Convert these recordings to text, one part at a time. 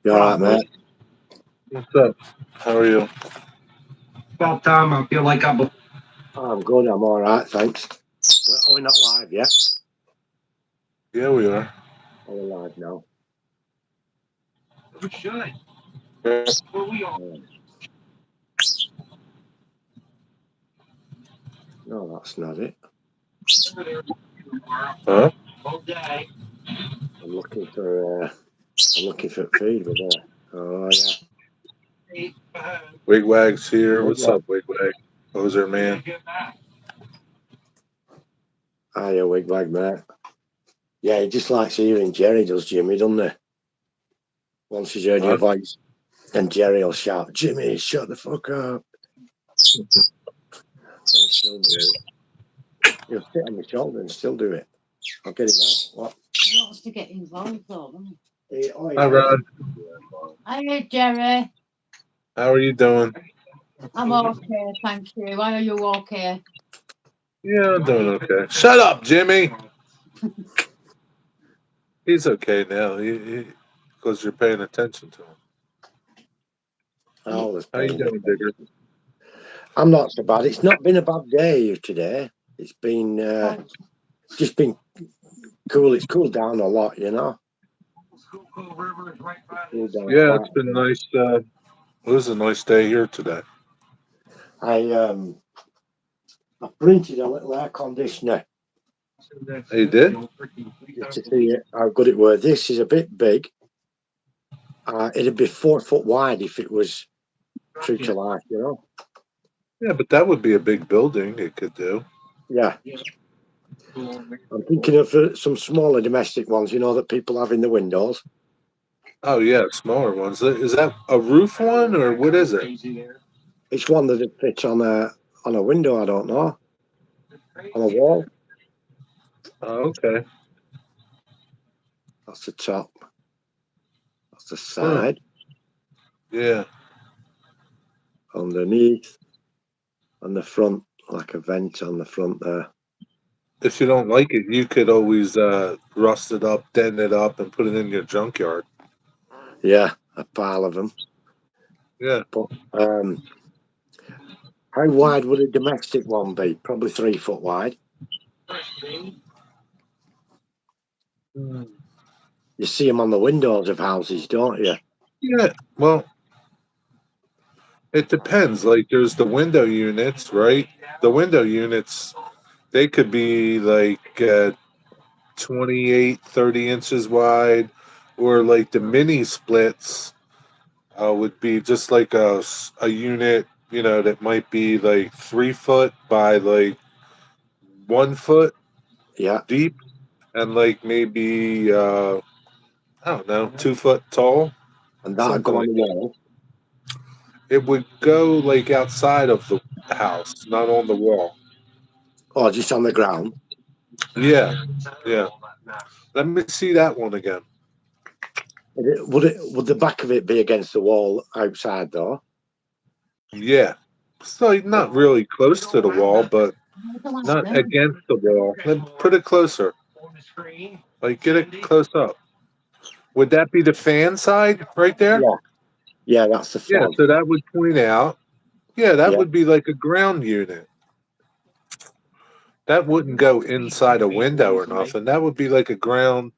You all right, mate? What's up? How are you? About time I feel like I'm. I'm good. I'm all right, thanks. Are we not live yet? Yeah, we are. Are we live now? We should. Yeah. Where we are. No, that's not it. Huh? All day. I'm looking for feed with there. Oh yeah. Wigwag's here. What's Wigwag. up, Wigwag? Hoser man. Hiya, Wigwag, mate. Yeah, he just likes hearing Jerry, does Jimmy, doesn't he? Once he's heard your Huh? voice, and Jerry will shout, "Jimmy, shut the fuck up!" And he'll do it. He'll sit on my shoulder and still do it. I'll get him out. What? He wants to get involved, though, doesn't he? Hi, Ron. Hi, Jerry. How are you doing? I'm okay, thank you. Why are you okay? Yeah, I'm doing okay. Shut up, Jimmy. He's okay now. Because you're paying attention to him. Oh, How you doing, Digger? I'm not so bad. It's not been a bad day here today. It's been just been cool. It's cooled down a lot, you know. Yeah, it's been nice. It was a nice day here today. I printed a little air conditioner You did? just to see how good it was. This is a bit big. It'd be 4 foot wide if it was true to life, you know. Yeah, but that would be a big building it could do. Yeah. I'm thinking of some smaller domestic ones, you know, that people have in the windows. Oh, yeah, smaller ones. Is that a roof one or what is it? It's one that it fits on a window. I don't know, on a wall. Oh, okay. That's the top. That's the side. Yeah. Underneath, on the front, like a vent on the front there. If you don't like it, you could always rust it up, dent it up, and put it in your junkyard. Yeah, a pile of them. Yeah. But how wide would a domestic one be? Probably 3 foot wide. You see them on the windows of houses, don't you? Yeah. Well, it depends. Like, there's the window units, right? The window units, they could be like 28, 30 inches wide, or like the mini splits would be just like a unit, that might be like 3 foot by like 1 foot Yeah. deep, and like maybe I don't know, 2 foot tall. And that'll Something go on like the that. wall. It would go like outside of the house, not on the wall. Or just on the ground. Yeah, yeah. Let me see that one again. Would the back of it be against the wall outside though? Yeah. So not really close to the wall, but not against the wall. Then put it closer. Like get it close up. Would that be the fan side right there? Yeah. Yeah, that's the Yeah, fan. so that would point out. Yeah, that Yeah. would be like a ground unit. That wouldn't go inside a window or nothing. That would be like a ground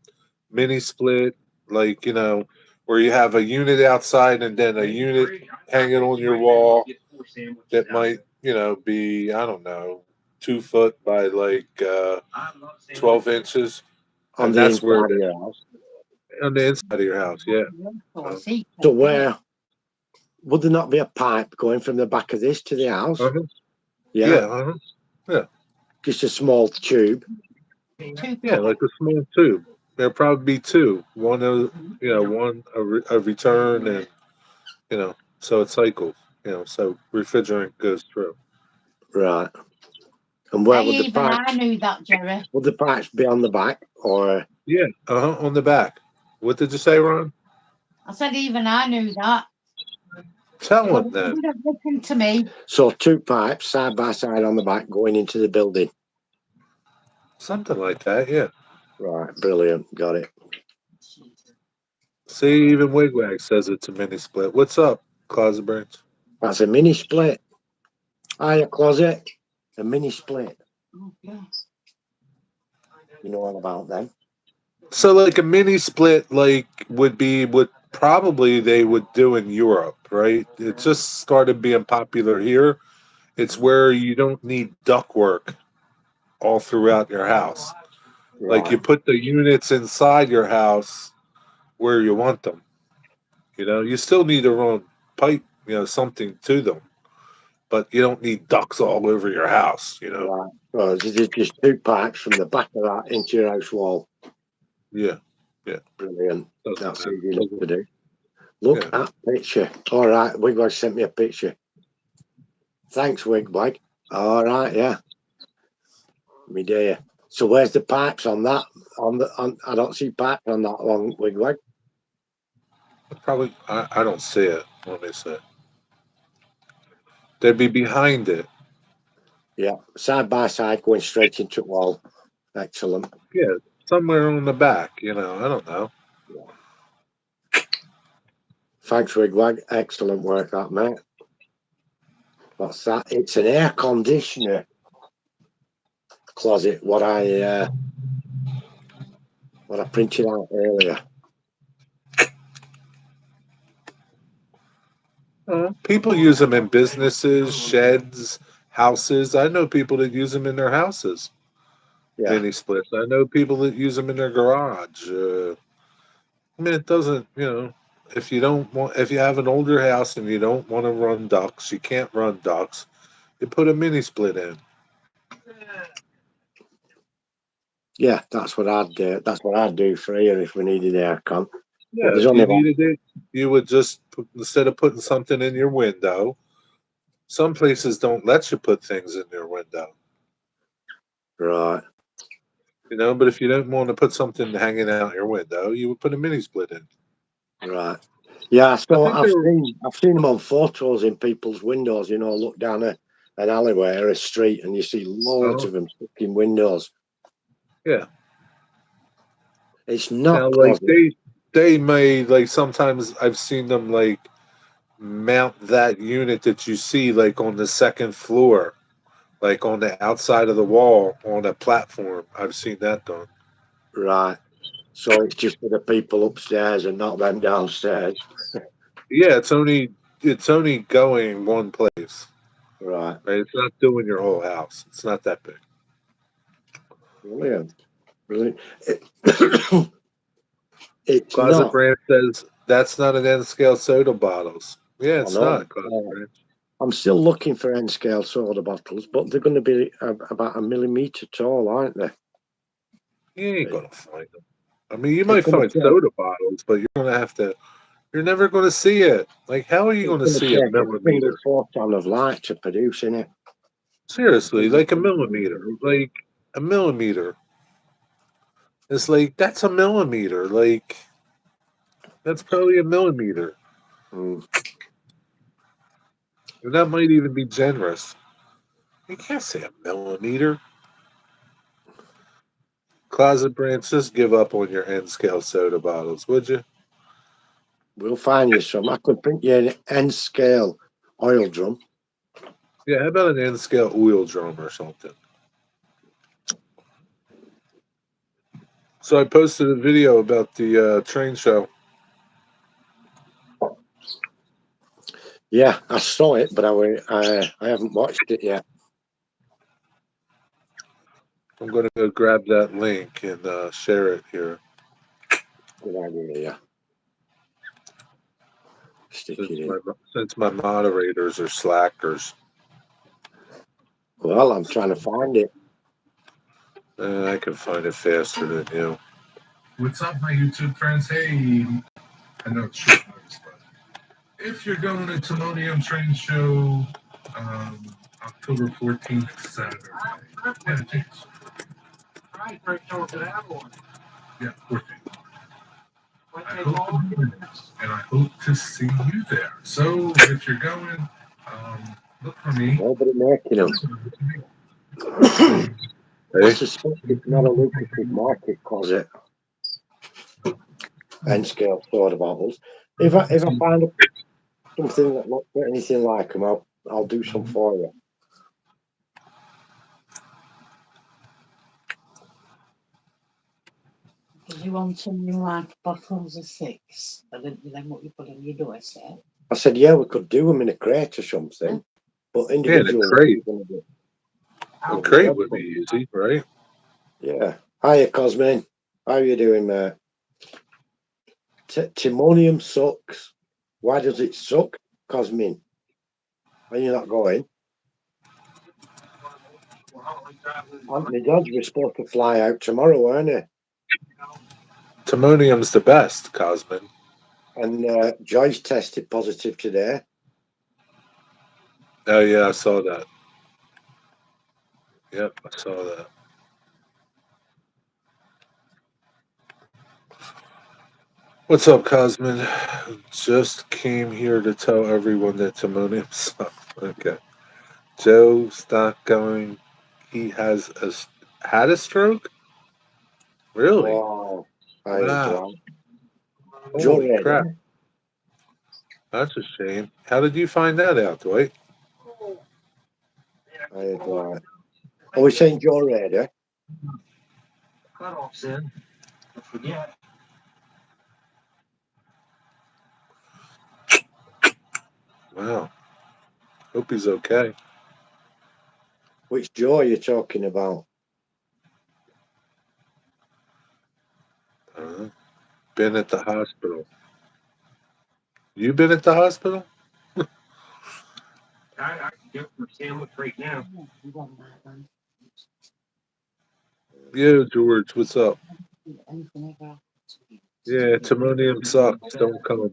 mini split, like, where you have a unit outside and then a unit hanging on your wall that might, be, I don't know, 2 foot by like 12 inches. On And the that's where inside of your house. on the inside of your house, yeah. So where would there not be a pipe going from the back of this to the house? Uh-huh. Yeah. Yeah, uh-huh. Yeah. Just a small tube. Yeah, like a small tube. There'll probably be two. One a return, and so it cycles. So refrigerant goes through. Right. And where would the Even pipes? I knew that, Jerry. Would the pipes be on the back or? Yeah, on the back. What did you say, Ron? I said even I knew that. Tell him then. Listen to me. So 2 pipes side by side on the back going into the building. Something like that, yeah. Right, brilliant. Got it. See, even Wigwag says it's a mini split. What's up, Closet Brains? That's a mini split. Hiya, closet. A mini split. Oh, yeah. You know all about them. So, like a mini split, like would be what probably they would do in Europe, right? It just started being popular here. It's where you don't need ductwork all throughout your house. Like you Right. put the units inside your house where you want them. You know, you still need to run pipe, something to them, but you don't need ducts all over your house. Right. Well, there's just two pipes from the back of that into your house wall. Yeah, Brilliant. doesn't That's matter. easy enough to do. Look Yeah. at picture. All right, Wigwag sent me a picture. Thanks, Wigwag. All right, yeah. Me dear. So where's the pipes on that? I don't see pipes on that long, Wigwag. Probably, I don't see it. Let me see. They'd be behind it. Yeah, side by side, going straight into the wall. Excellent. Yeah, somewhere on the back. I don't know. Thanks, Wigwag. Excellent work, that mate. What's that? It's an air conditioner closet. What I printed out earlier. People use them in businesses, sheds, houses. I know people that use them in their houses. Yeah, Mini splits. I know people that use them in their garage. I mean, it doesn't. If you have an older house and you don't want to run ducts, you can't run ducts. You put a mini split in. yeah. That's what I'd do. That's what I'd do for here if we needed aircon. Yeah, there's if only you one. needed it, you would just instead of putting something in your window. Some places don't let you put things in your window. Right. But if you don't want to put something hanging out your window, you would put a mini split in. Right. Yeah, I think I've seen them on photos in people's windows. Look down an alleyway or a street, and you see loads Oh. of them stuck in windows. Yeah. It's not Now, like closet. they may like sometimes I've seen them like mount that unit that you see like on the second floor, like on the outside of the wall on a platform. I've seen that done. Right. So it's just for the people upstairs and not them downstairs. Yeah, it's only going one place. Right. Right? It's not doing your whole house. It's not that big. Brilliant. Brilliant. It's Closet not. Brand says that's not an N scale soda bottles. Yeah, I it's know. not Closet Brand. I'm still looking for N scale soda bottles, but they're going to be about a millimetre tall, aren't they? You ain't gonna find them. I mean, you It's might gonna find take- soda bottles, but you're gonna have to. You're never gonna see it. Like, how are you gonna It's see going a to take a single millimeter? photon of light to produce, innit? Seriously, like a millimeter. Like a millimeter. It's like that's a millimeter. Like that's probably a millimeter. Mm. And that might even be generous. You can't say a millimeter. Closet Brands, just give up on your N scale soda bottles, would you? We'll find you some. I could print you an N scale oil drum. Yeah, how about an N scale oil drum or something? So I posted a video about the train show. Yeah, I saw it, but I haven't watched it yet. I'm going to go grab that link and share it here. Good idea, yeah. Stick it in. Since my moderators are slackers. Well, I'm trying to find it. I can find it faster than you. What's up, my YouTube friends? Hey, I know it's short notice, but if you're going to Timonium Train Show October 14th, Saturday, yeah, thanks. Right, for sure to that one. Yeah, 14th. And I hope to see you there. So if you're going, look for me. Nobody making them. I Hey, suspect it's not a lucrative market, cause it. N scale soda bottles. If I find something that looks anything like them, I'll do some for you. Because you want something like bottles of 6, but then what you put on your doorstep. I said, yeah, we could do them in a crate or something, but individual. crate. Oh, A crate would be easy, right? Yeah. Hiya, Cosmin. How are you doing, mate? Timonium sucks. Why does it suck, Cosmin? Are you not going? Anthony Dodge was supposed to fly out tomorrow, weren't he? Timonium's the best, Cosmin. And Joyce tested positive today. Oh yeah, I saw that. Yep, I saw that. What's up, Cosmin? Just came here to tell everyone that Timonium sucks. Okay. Joe's not going. He had a stroke? Really? Oh, Wow. Joe Holy Red, crap. eh? That's a shame. How did you find that out, Dwight? Are we saying Joe Red, eh? Cutoffs in. Don't forget. Wow. Hope he's okay. Which Joe are you talking about? Been at the hospital. You been at the hospital? I can get for sandwich right now. You want that one. Yeah, George, what's up? Anything ever. Yeah, Timonium sucks. Don't come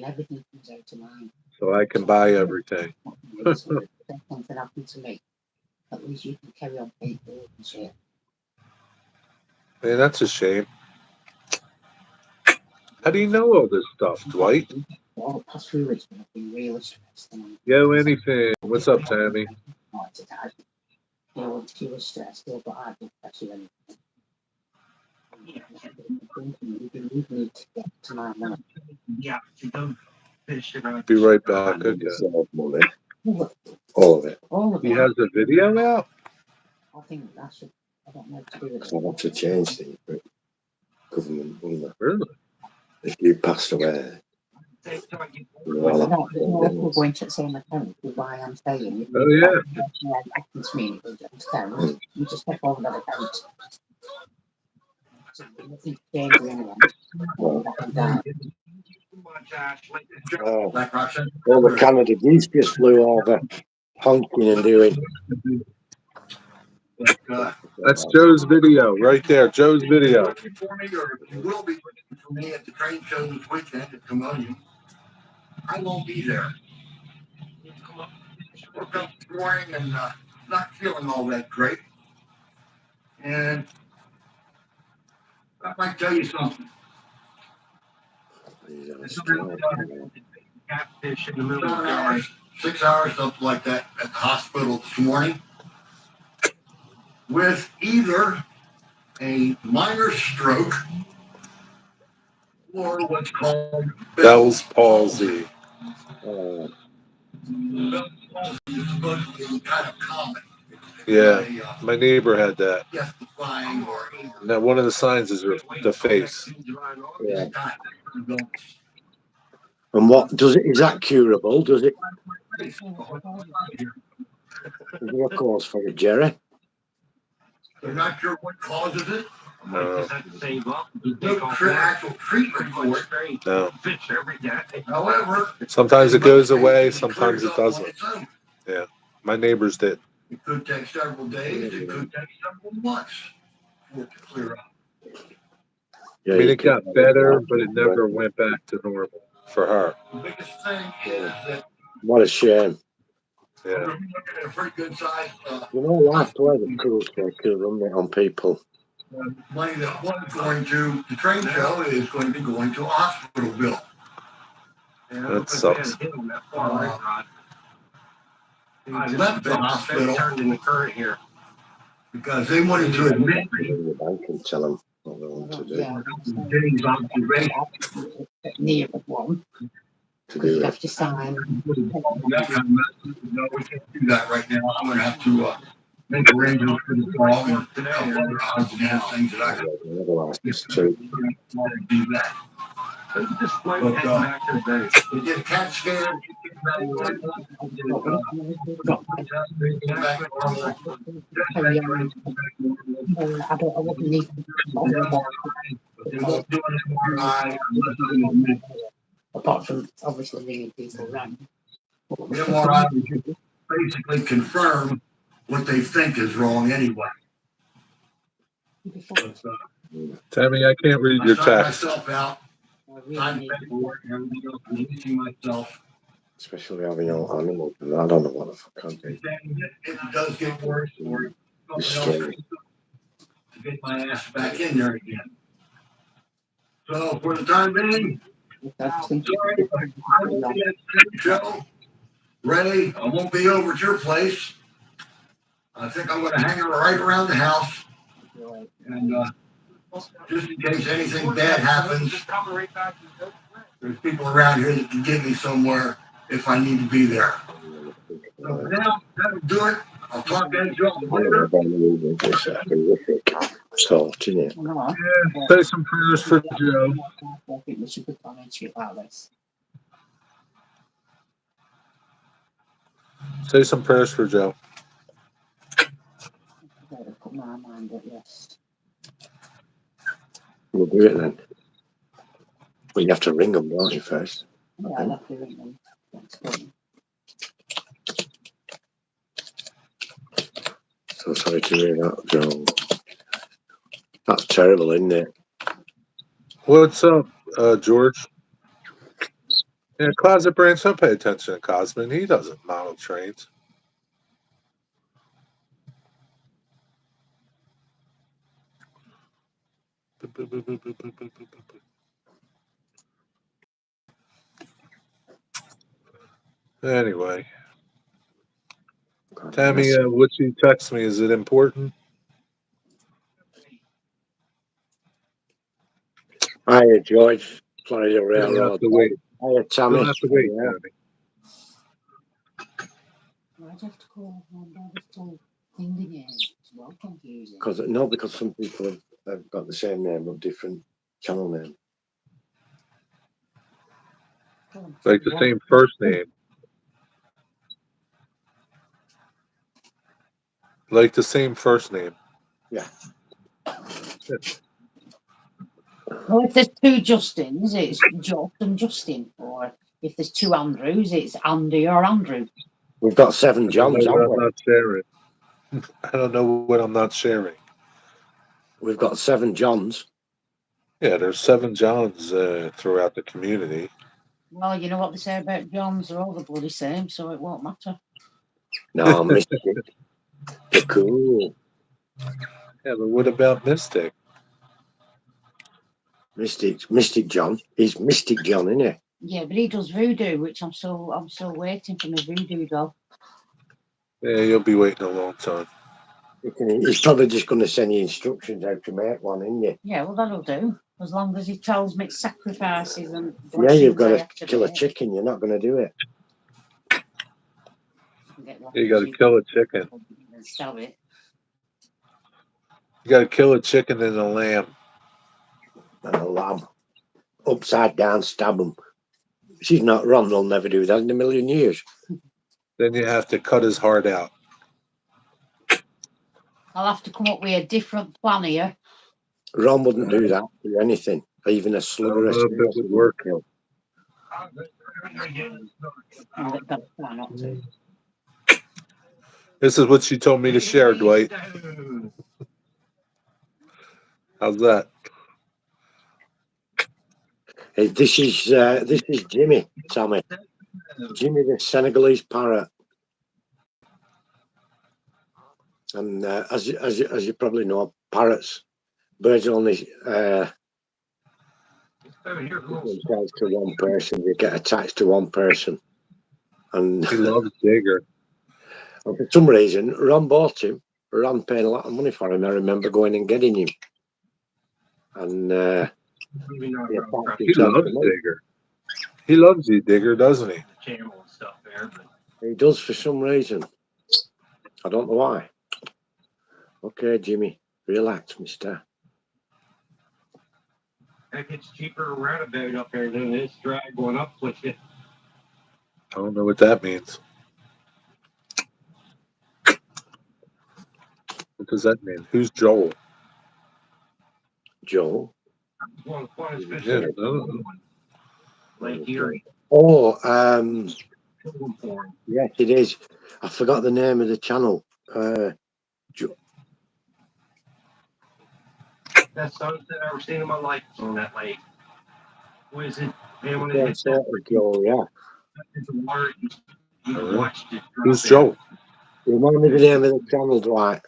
Everything comes out to mine. so I can buy everything. If something happened to me, at least you can carry on paying for it and shit. Man, that's a shame. How do you know all this stuff, Dwight? Well, the past few weeks I've been really stressed. And Yo, anything. What's up, Tammy? She was stressed, but I didn't pressure anything. You need to get to my money. Yeah, you don't fish it out. Be right back. Okay. Money. All of it. All of He it. has a video out? I think that should. I don't know to do with I want to change things, but government will. Really? If you passed away, No, we're going to the same account, is why I'm saying. Oh, yeah. Happened to me, it you just take over that account. Nothing changes anyway. all the Canada geese just flew over, honking and doing. That's Joe's video right there. Joe's video. You will be looking for me at the train show this weekend at Timonium. I won't be there. Woke up this morning and not feeling all that great. And I might tell you something. Catfish in the middle of the yard. 6 hours, something like that, at the hospital this morning with either a minor stroke or what's called Bell's palsy. Bell's palsy is supposed to be kind of common. Yeah, my neighbor had that. Death-defying or Now, one of the signs is the face. Yeah. And what does it? Is that curable? Does it? Is there a cause for it, Jerry? They're not sure what causes it. No. No actual treatment for it. No. Fish every day. However, Sometimes it goes away, it sometimes it clears up on doesn't. its own. Yeah, my neighbors did. It could take several days. It could take several months for it to clear up. Yeah, I mean, you it got can- better, but it never went back to normal for her. The biggest thing is that What a shame. Yeah. we're looking at a pretty good size You know, life play the cruelty could run it on people. money that was going to the train show is going to be going to a hospital bill. That sucks. I left the hospital Turned in the current here. because they wanted to admit Go to the bank and tell them. to do. Yeah, Jenny's observation. near the one, To because do you'd it. have to sign. No, we can't do that right now. I'm gonna have to, make arrangements for the fall and a couple other odds and ends, things that I can Otherwise, it's too. do that. Just like But, head back to the base. we get cat scared. I wouldn't need. Apart from obviously ringing people around. MRI basically confirm what they think is wrong anyway. Tammy, I can't read I your signed text. myself out, signed paperwork, everything else, releasing myself. Especially having your animals. I don't know what the fuck I'm doing. If it does get worse or It's something else, strange. to get my ass back in there again. So for the time being, sorry, I won't be at the show. Ready? I won't be over at your place. I think I'm gonna hang her right around the house and, just in case anything bad happens, there's people around here that can get me somewhere if I need to be there. So for now, that'll do it. I'll talk to you later. It's a horrific thought, isn't it? No, Say some prayers for Joe. I think we should be planning shit like this. Say some prayers for Joe. Better put my mind at rest. We'll do it then. Well, you have to ring them, don't you, first? Yeah, I'll have to ring them. That's good. So sorry to hear that, Joe. That's terrible, isn't it? What's up, George? Yeah, Closet Branch, don't pay attention to Cosman. He doesn't model trains. Anyway, Tammy, what you text me, is it important? Hiya, George. Florida You don't have Railroad. to wait. Hiya, You Tammy. don't have to wait, Yeah. Tammy. I'd have to call one by the full thing again. It's well confusing. Because some people have got the same name but different channel name. Like the same first name. Like the same first name. Yeah. Well, if there's two Justins, it's Josh and Justin. Or if there's two Andrews, it's Andy or Andrew. We've got 7 I don't Johns, know what haven't I'm we? not sharing. I don't know what I'm not sharing. We've got 7 Johns. Yeah, there's 7 Johns throughout the community. Well, you know what they say about Johns, they're all the bloody same, so it won't matter. No, Mystic. They're cool. Yeah, but what about Mystic? Mystic John. He's Mystic John, isn't he? Yeah, but he does voodoo, which I'm still waiting for my voodoo doll. Yeah, you'll be waiting a long time. He's probably just going to send you instructions how to make one, isn't he? Yeah, well, that'll do. As long as he tells me sacrifices and Yeah, you've got blessings I have to kill a make. chicken. You're not going to do it. You got to kill a chicken. And stab it. You got to kill a chicken and a lamb. And a lamb. Upside down, stab him. She's not wrong. They'll never do that in a million years. Then you have to cut his heart out. I'll have to come up with a different plan here. Ron wouldn't do that to anything. Even a slugger of I don't know if it would work. And they've got a plan not to. This is what she told me to share, Dwight. How's that? Hey, this is Jimmy, Tommy. Jimmy the Senegalese parrot. And as you probably know, parrots, birds only themselves to one person. They get attached to one person. And He loves Digger. for some reason, Ron bought him. Ron paid a lot of money for him. I remember going and getting him. And Maybe not he real attached crap He himself loves to me. Digger. He loves you, Digger, doesn't he? channel and stuff there, but He does for some reason. I don't know why. Okay, Jimmy, relax, mister. heck, it's cheaper to rent a boat up there than it is to drag one up with you. I don't know what that means. What does that mean? Who's Joel? Joe. One is Yeah, fishing no. Lake Erie. Oh, Looking for 'em. yes, it is. I forgot the name of the channel. Best sunset I've ever seen in my life was on that lake. What is it? Man, when it Yeah, hits that Joe, yeah. into the water, you can watch it. drop Who's in. Joel? Remind me the name of the channel, Dwight.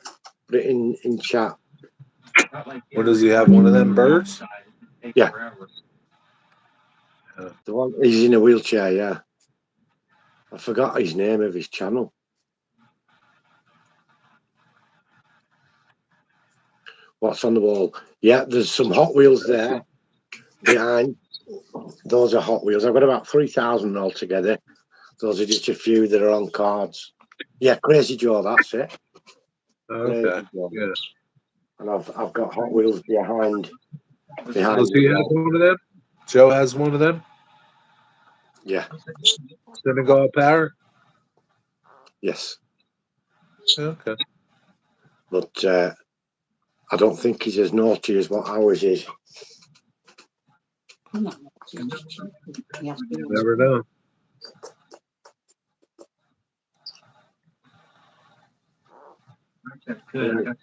Put it in chat. Not like What does he have? One of them birds? Take Yeah. forever. The one he's in a wheelchair, yeah. I forgot his name of his channel. What's on the wall? Yeah, there's some Hot Wheels there behind. Those are Hot Wheels. I've got about 3,000 altogether. Those are just a few that are on cards. Yeah, Crazy Joe, that's it. Okay. Crazy Joe. Yeah. And I've got Hot Wheels behind. Does he have one of them? Joe has one of them? Yeah, Senegal Power? yes. Okay. But I don't think he's as naughty as what ours is. No, yeah. Never know. That's good. That's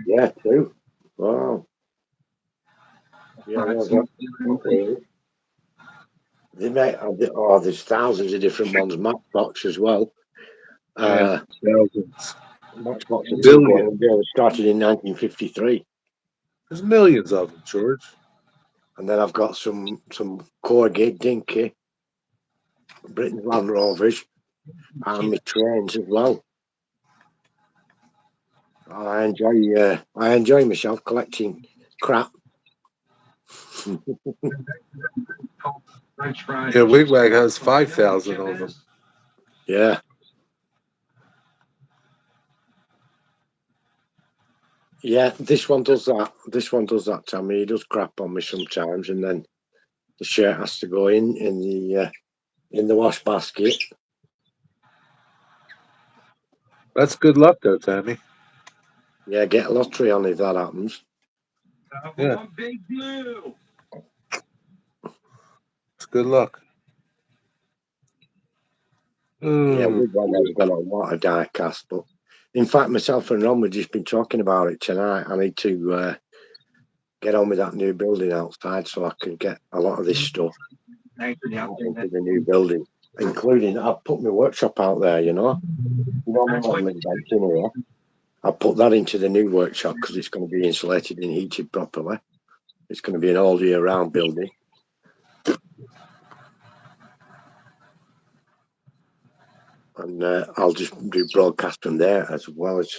Yeah, too. Wow. Yeah, those are Hot Wheels. They make, there's thousands of different ones. Matchbox as well. Thousands. Matchbox are Billion. they were started in 1953. There's millions of them, George. And then I've got some corrugated dinky, Britain's Land Rovers, and my trains as well. I enjoy myself collecting crap. French fries. Yeah, Wigwag has 5,000 of them. Yeah. Yeah, this one does that. This one does that, Tammy. He does crap on me sometimes, and then the shirt has to go in the wash basket. That's good luck, though, Tammy. Yeah, get a lottery on if that happens. Yeah. Big blue. It's good luck. Yeah, Mm. we've got a lot of die cast, but in fact, myself and Ron, we've just been talking about it tonight. I need to get on with that new building outside so I can get a lot of this stuff Thanks for the into update. the new building, including I've put my workshop out there, you know my modelling bench in here. I put that into the new workshop because it's going to be insulated and heated properly. It's going to be an all year round building. And I'll just do broadcast from there as well as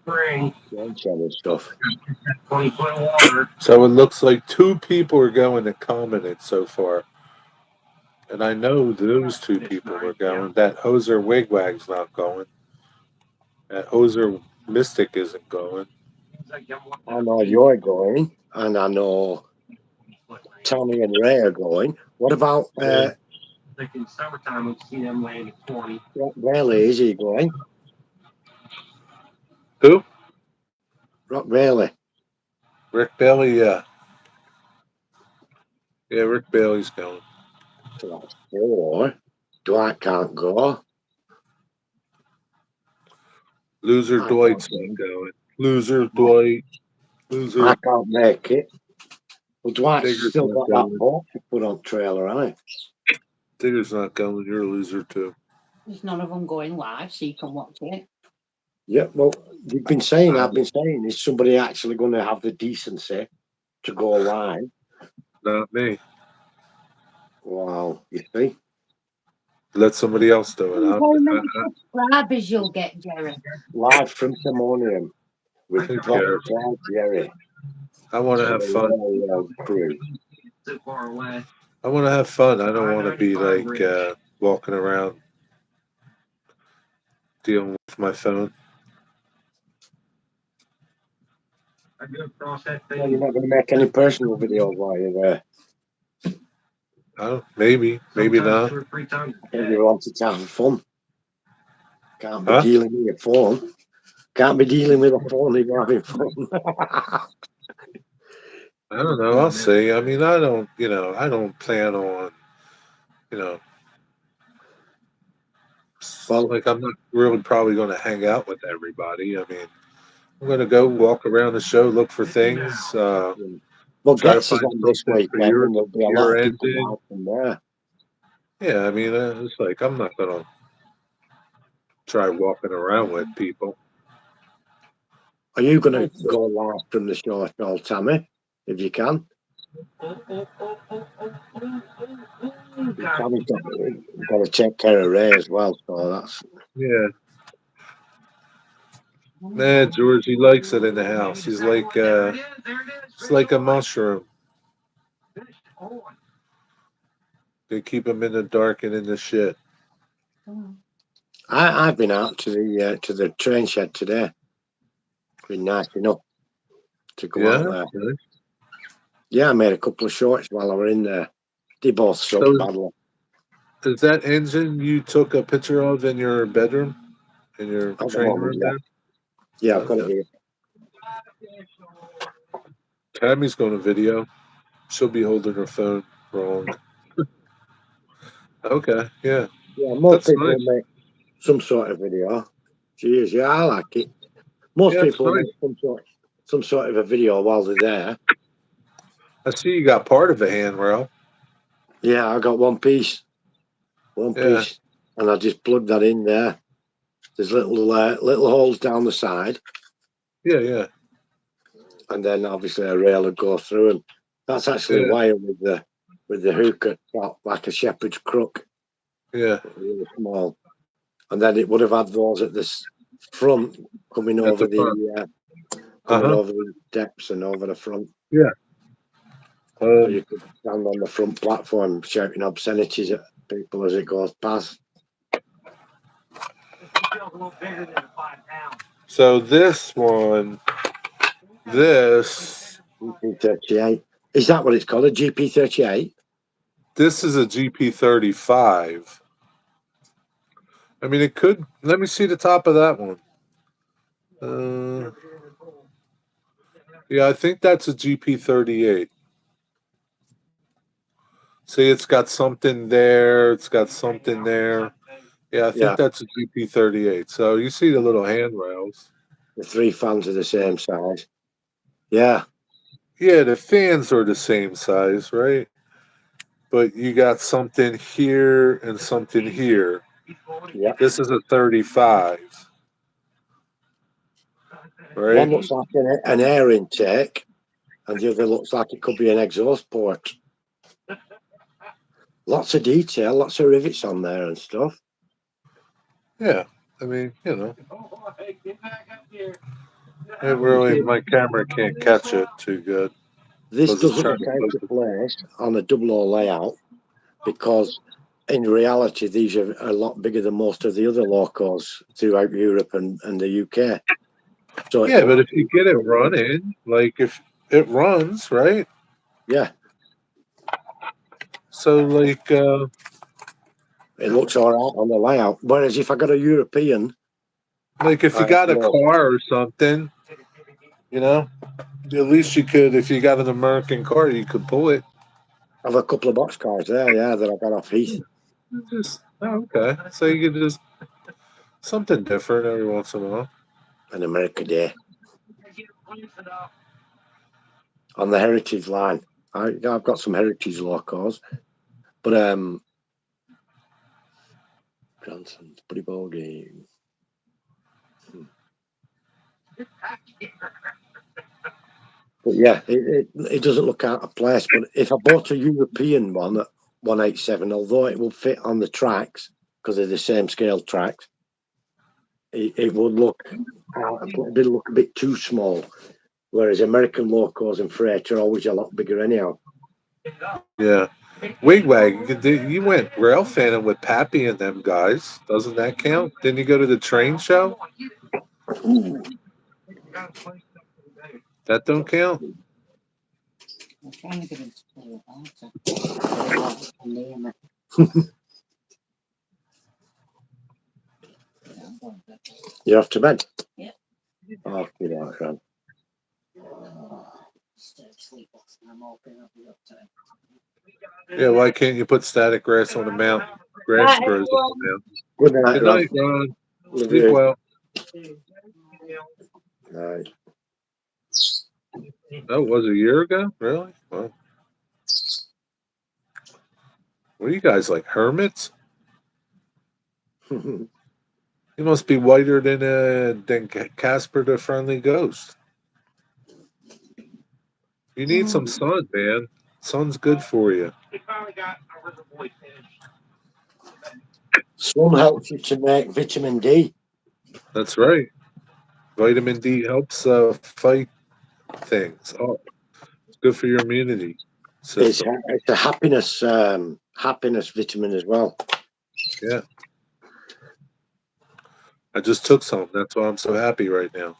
Spring. and stuff. 20-foot water. So it looks like 2 people are going to comment so far. And I know those 2 people are going. That Hoser Wigwag's not going. That Hoser Mystic isn't going. I know you're going, and I know Tommy and Ray are going. What about Like in summertime, we've seen them laying at 20. Rock Bailey? Is he going? Who? Rock Bailey. Rick Bailey, yeah. Yeah, Rick Bailey's going. So that's 4. Dwight can't go. Loser I Dwight's can't not going. Loser Dwight. Loser. I can't make it. Well, Dwight's Digger's still not got that going. boat to put on trailer, hasn't he? Digger's not going. You're a loser, too. There's none of them going live, so you can watch it. Yeah, well, I've been saying, is somebody actually going to have the decency to go live? Not me. Wow, you see? Let somebody else do it. How many subscribers you'll get, Jerry? Live from Simonium with Who Prophet cares? Jerry. I want to So have the fun. rail crew. So far away. I want to have fun. I don't want to be like walking around dealing with my phone. I go across that Well, you're thing. not going to make any personal videos while you're there. I don't, maybe not. 2 or 3 times I a think day. you wanted to have fun. Can't be Huh? dealing with your phone. Can't be dealing with a phone if you're having fun. I don't know. I'll see. I mean, I don't plan on, you know, Well- like I'm not really probably going to hang out with everybody. I mean, I'm going to go walk around the show, look for things. Well, Try to Gets is find on this something for weekend, and there'll be a lot your of people ending. out from there. Yeah, I mean, it's like I'm not going to try walking around with people. Are you going to go live from the show, Tammy, if you can? Tammy's got to take care of Ray as well, so that's. Yeah. Nah, George, he likes it in the house. He's like, it's like a mushroom. They keep him in the dark and in the shit. I've been out to the train shed today. Been nice enough to go out there. Really? Yeah, I made a couple of shorts while I were in there. They both sucked So- badly. Is that engine you took a picture of in your bedroom? In your At the train moment, room yeah. there? Yeah, I've got it here. Tammy's going to video. She'll be holding her phone wrong. Okay, yeah. Yeah, most That's people nice. make some sort of video. Cheers, yeah, I like it. Most Yeah, it's people nice. make some sort of a video while they're there. I see you got part of a handrail. Yeah, I got one piece, Yeah. and I just plugged that in there. There's little holes down the side, Yeah. and then obviously a rail would go through, and that's actually Yeah. wire with the hook at top, like a shepherd's crook, Yeah. really small. And then it would have had those at the front coming At over the front. over the steps and over the front. So Um, you could stand on the front platform shouting obscenities at people as it goes past. so this one, this GP38. Is that what it's called? A GP38? is a GP35. I mean, it could. Let me see the top of that one. Yeah, I think that's a GP38. See, it's got something there. It's got something there. Yeah, I think Yeah. that's a GP38. So you see the little handrails. The 3 fans are the same size. Yeah. Yeah, the fans are the same size, right? But you got something here and something here. Yeah. This is a 35. Right? One looks like an air intake, and the other looks like it could be an exhaust port. Lots of detail, lots of rivets on there and stuff. Yeah. I mean, it really, my camera can't catch it too good. This Because it's doesn't trying look to out focus. of place on a double O layout because in reality these are a lot bigger than most of the other locos throughout Europe and the UK. So Yeah, but if you get it running, like if it runs, right? yeah, So like it looks all right on the layout. Whereas if I got a European, if you got a no. car or something, at least you could, if you got an American car, you could pull it. I have a couple of box cars there, yeah, that I got off Heath. Okay. So you could just something different every once in a while. An America Day on the Heritage line. I've got some Heritage locos, but Granson's pretty ball game. But yeah, it doesn't look out of place. But if I bought a European one at 187, although it will fit on the tracks because they're the same scale tracks, it would look out of place. It'd look a bit too small Whereas American locals and freight are always a lot bigger anyhow. Yeah. Wigwag, you went rail fanning with Pappy and them guys. Doesn't that count? Didn't you go to the train show? That don't count? I'm trying to get him to play about it. Near me. Yeah, I'm going to bed. You're off to bed? Yeah. Oh, you know, Fran. Stay asleep, I'm hoping I'll be up time. Yeah, why can't you put static grass on the mount? Grass Right, grows on the mountain. Good night, Good Ron. night, Ron. Love Sleep you. well. Night. Oh, was it a year ago? Really? Well, what are you guys like hermits? You must be whiter than Casper the Friendly Ghost. You need some sun, man. Sun's good for you. We finally got our river boy finished. Sun helps you to make vitamin D. That's right. Vitamin D helps fight things. Oh, it's good for your immunity system. It's a happiness vitamin as well. Yeah. I just took some. That's why I'm so happy right now.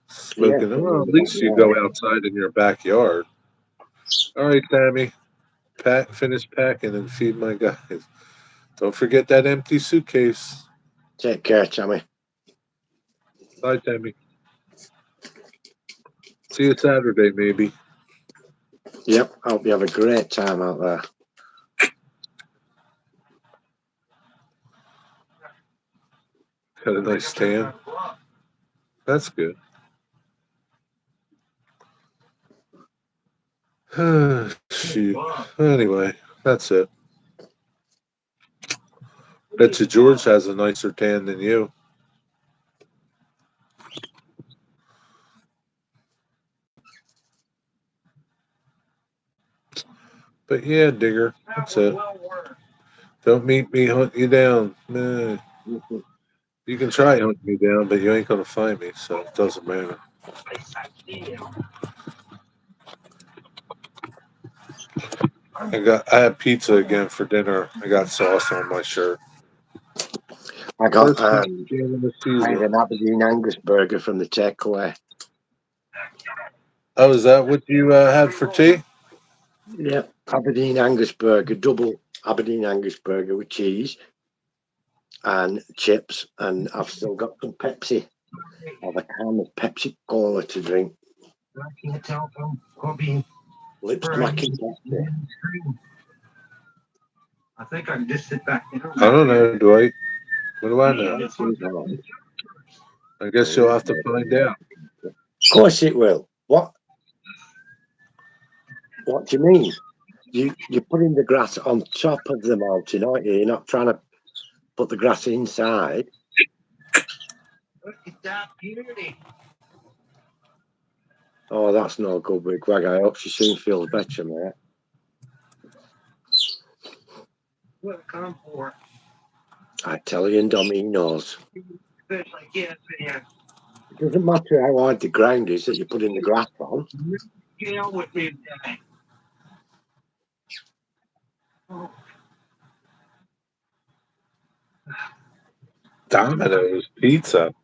Smoking. Yeah. Well, at least you go outside in your backyard. All right, Tammy. Finish packing and feed my guys. Don't forget that empty suitcase. Take care, Tammy. Bye, Tammy. See you Saturday, maybe. Yep. I hope you have a great time out there. Got a nice tan. That's good. Shoot. Anyway, that's it. Bet you George has a nicer tan than you. But yeah, Digger, that's it. Don't meet me hunting you down. Nah. You can try hunting me down, but you ain't gonna find me, so it doesn't matter. I had pizza again for dinner. I got sauce on my shirt. I got First time in the I had season. an Aberdeen Angus burger from the takeaway. Oh, is that what you had for tea? Yep. Aberdeen Angus burger, double Aberdeen Angus burger with cheese and chips, and I've still got some Pepsi. I have a can of Pepsi Cola to drink. I can't tell from Corbin. Lips smacking Pepsi. I think I can just sit back down. I don't know, Dwight. What do I know? Of I guess you'll have to find out. course it will. What do you mean? You're putting the grass on top of the mountain, aren't you? You're not trying to put the grass inside. Look at that beauty. Oh, that's no good, Big Wag. I hope she soon feels better, mate. What I come for. Italian Domino's. Fish like yes, man. It doesn't matter how hard the ground is that you're putting the grass on. Get on with me today. Oh, Domino's pizza.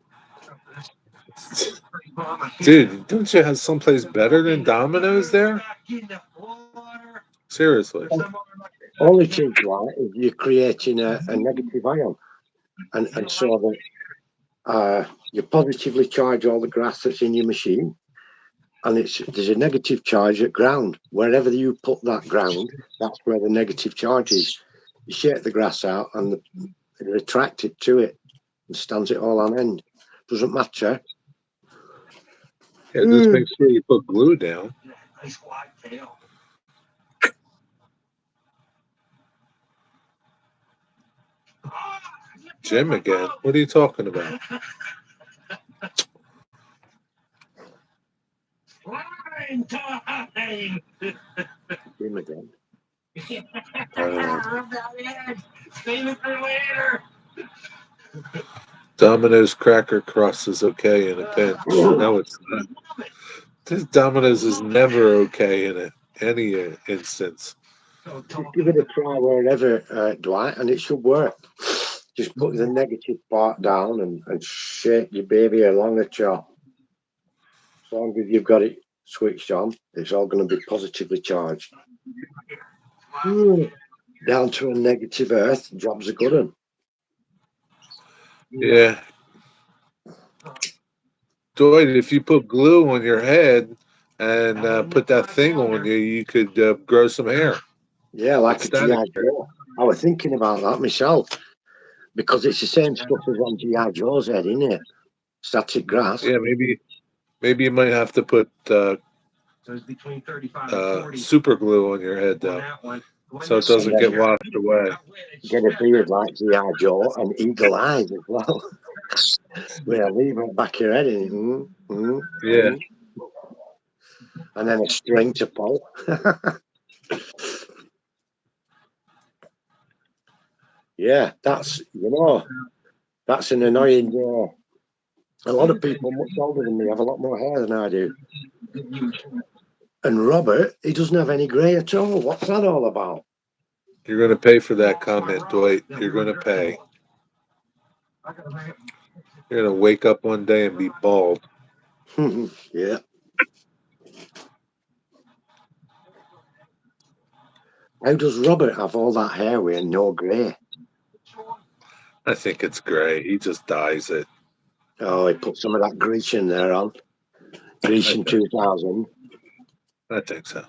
pretty mama. Dude, don't you have someplace better than Domino's there? Get in the water. Seriously. Only change right is you're creating a negative ion, and so that you positively charge all the grass that's in your machine, and there's a negative charge at ground. Wherever you put that ground, that's where the negative charge is. You shake the grass out, and it attracts it to it and stands it all on end. Doesn't matter. Yeah, just make sure you put glue down. Nice wide tail. Jim again. What are you talking about? Flying time. Him again. Rub that in. Save it for later. Domino's cracker crust is okay in a pinch. No, it's not. This Domino's is never okay in any instance. Just give it a try wherever, Dwight, and it should work. Just put the negative part down and shake your baby along the chop. As long as you've got it switched on, it's all going to be positively charged. Down to a negative earth, job's a good one. Yeah. Dwight, if you put glue on your head and put that thing on you, you could grow some hair. Yeah, like a Static G.I. Joe. I was thinking about that myself because it's the same stuff as on G.I. Joe's head, isn't it? Static grass. Yeah, maybe you might have to put So it's between 35 and 40. super glue on your head on though, that one. so it doesn't get washed away. Get a beard like G.I. Joe and eagle eyes as well. With a lever at the back of your head. Yeah. And then a string to pull. Yeah, that's an annoying. A lot of people much older than me have a lot more hair than I do. And Robert, he doesn't have any grey at all. What's that all about? You're going to pay for that comment, Dwight. You're going to pay. You're going to wake up one day and be bald. Yeah. How does Robert have all that hair with no grey? I think it's gray. He just dyes it. Oh, he put some of that Grecian there on. Grecian 2000. I think so.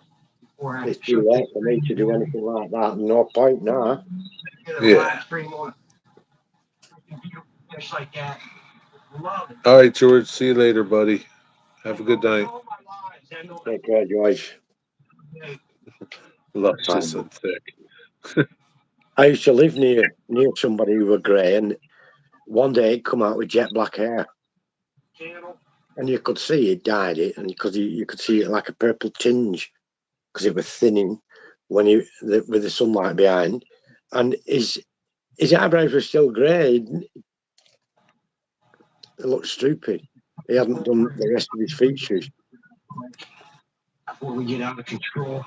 It's too late for me to do anything like that. No point now. Yeah. Just like that. Love it. All right, George. See you later, buddy. Have a good night. Take care, George. Luscious and thick. I used to live near somebody who were grey, and one day he'd come out with jet black hair. And you could see he dyed it, and because you could see it like a purple tinge because it was thinning when with the sunlight behind, and his eyebrows were still grey. It looked stupid. He hadn't done the rest of his features. Before we get out of control.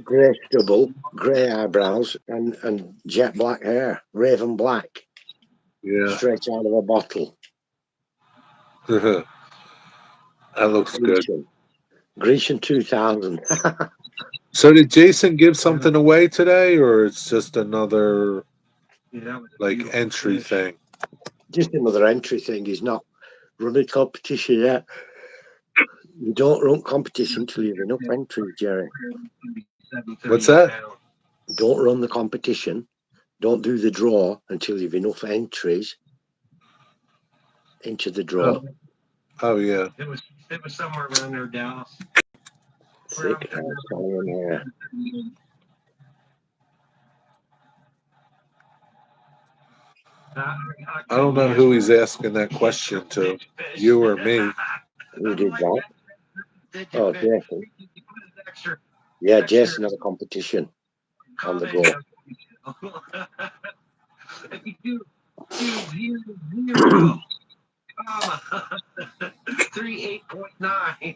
Grey stubble, grey eyebrows, and jet black hair, raven black, Yeah. straight out of a bottle. That looks good. Grecian 2000. So did Jason give something away today, or it's just another entry thing? Just another entry thing. He's not running competition yet. You don't run competition till you've enough entries, Jerry. What's that? Don't run the competition. Don't do the draw until you've enough entries into the draw. Oh yeah. It was somewhere around there, Dallas. Sick. I was telling him there. I don't know who he's asking that question to, you or me. Who did that? Oh, Jason. Yeah, Jason had a competition on the go. 38.9.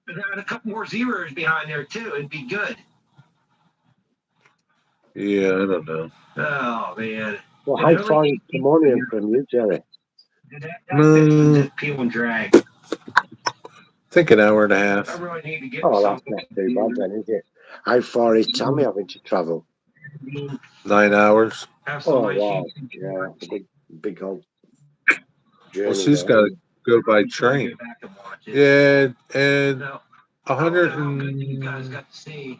But having a couple more zeros behind there too, it'd be good. Yeah, I don't know. Oh man. Well, how far is Timonium from you, Jerry? Peel and drag. I think an hour and a half. I really need to get Oh, that's not too bad then, is it? How far is Tammy having to travel? 9 hours. Oh, wow. Yeah, that's a big old journey. Well, she's got to go by train. Yeah, and 100 and... You guys got to see.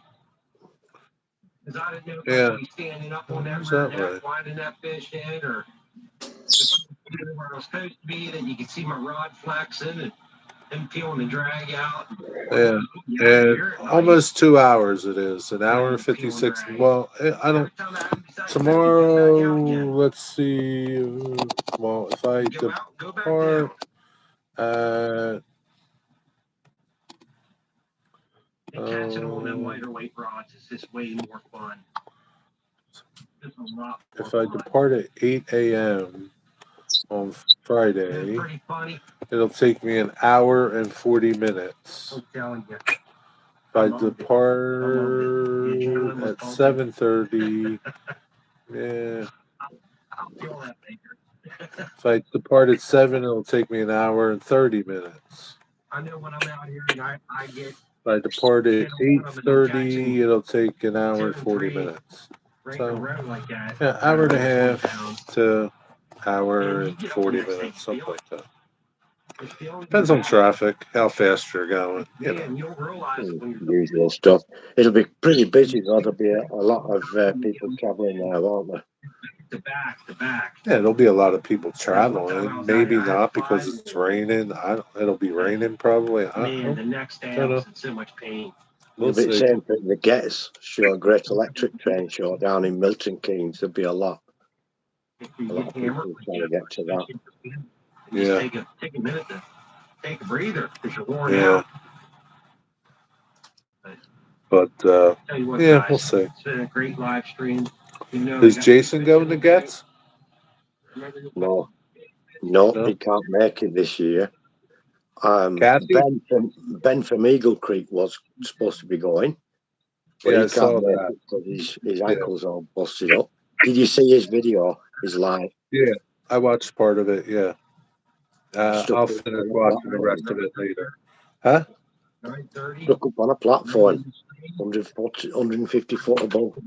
Because I didn't know if Yeah. I'd be standing up on that Is that river, right? winding that fish in, or where I was supposed to be, that you could see my rod flexing and peeling the drag out. Yeah, and almost 2 hours it is. An hour and 56. Well, I don't... Tomorrow, let's see. Well, if I Go out, go back depart down. at... And catching on them lighter weight rods is just way more fun. Just a lot more If I fun. depart at 8 a.m. on It's Friday, pretty funny. it'll take me an hour and 40 minutes. I'm telling you. If I I loved it. depart Adrenaline was at pumping. 7:30, yeah. I'll feel that later. If I depart at 7, it'll take me an hour and 30 minutes. I know when I'm out here, I get If I depart at 8:30, it'll take an hour and 40 minutes. breaking So, around like that. yeah, hour and a half Down. to hour and 40 minutes, something like that. Depends on traffic, how fast you're going. You know. Man, you'll realize when you're Usual stuff. It'll be pretty busy, though. There'll be a lot of people travelling there, won't there? to back. Yeah, there'll be a lot of people traveling. Maybe not because it's raining. It'll be raining probably. Man, the next day I don't know. was in so much pain. We'll It'll be the see. same thing. The Getz show, Great Electric Train show down in Milton Keynes. There'll be a lot. If you A lot get of people hammered, trying to get to that. Yeah. Just take a minute to take a breather because you're worn Yeah. out. But Tell you what, yeah, guys, we'll see. it's been a great live stream. You know, Is we got Jason two going to pictures. Getz? Remember your- No, No? he can't make it this year. Kathy? Ben from Eagle Creek was supposed to be going, but Yeah, I he saw can't make that. it because his ankles all busted up. Did you see his video? His live? Yeah, I watched part of it. Yeah. Stuck I'll up finish on a watching the platform. rest of it later. Huh? 9:30. Stuck up on a platform, 150 foot above.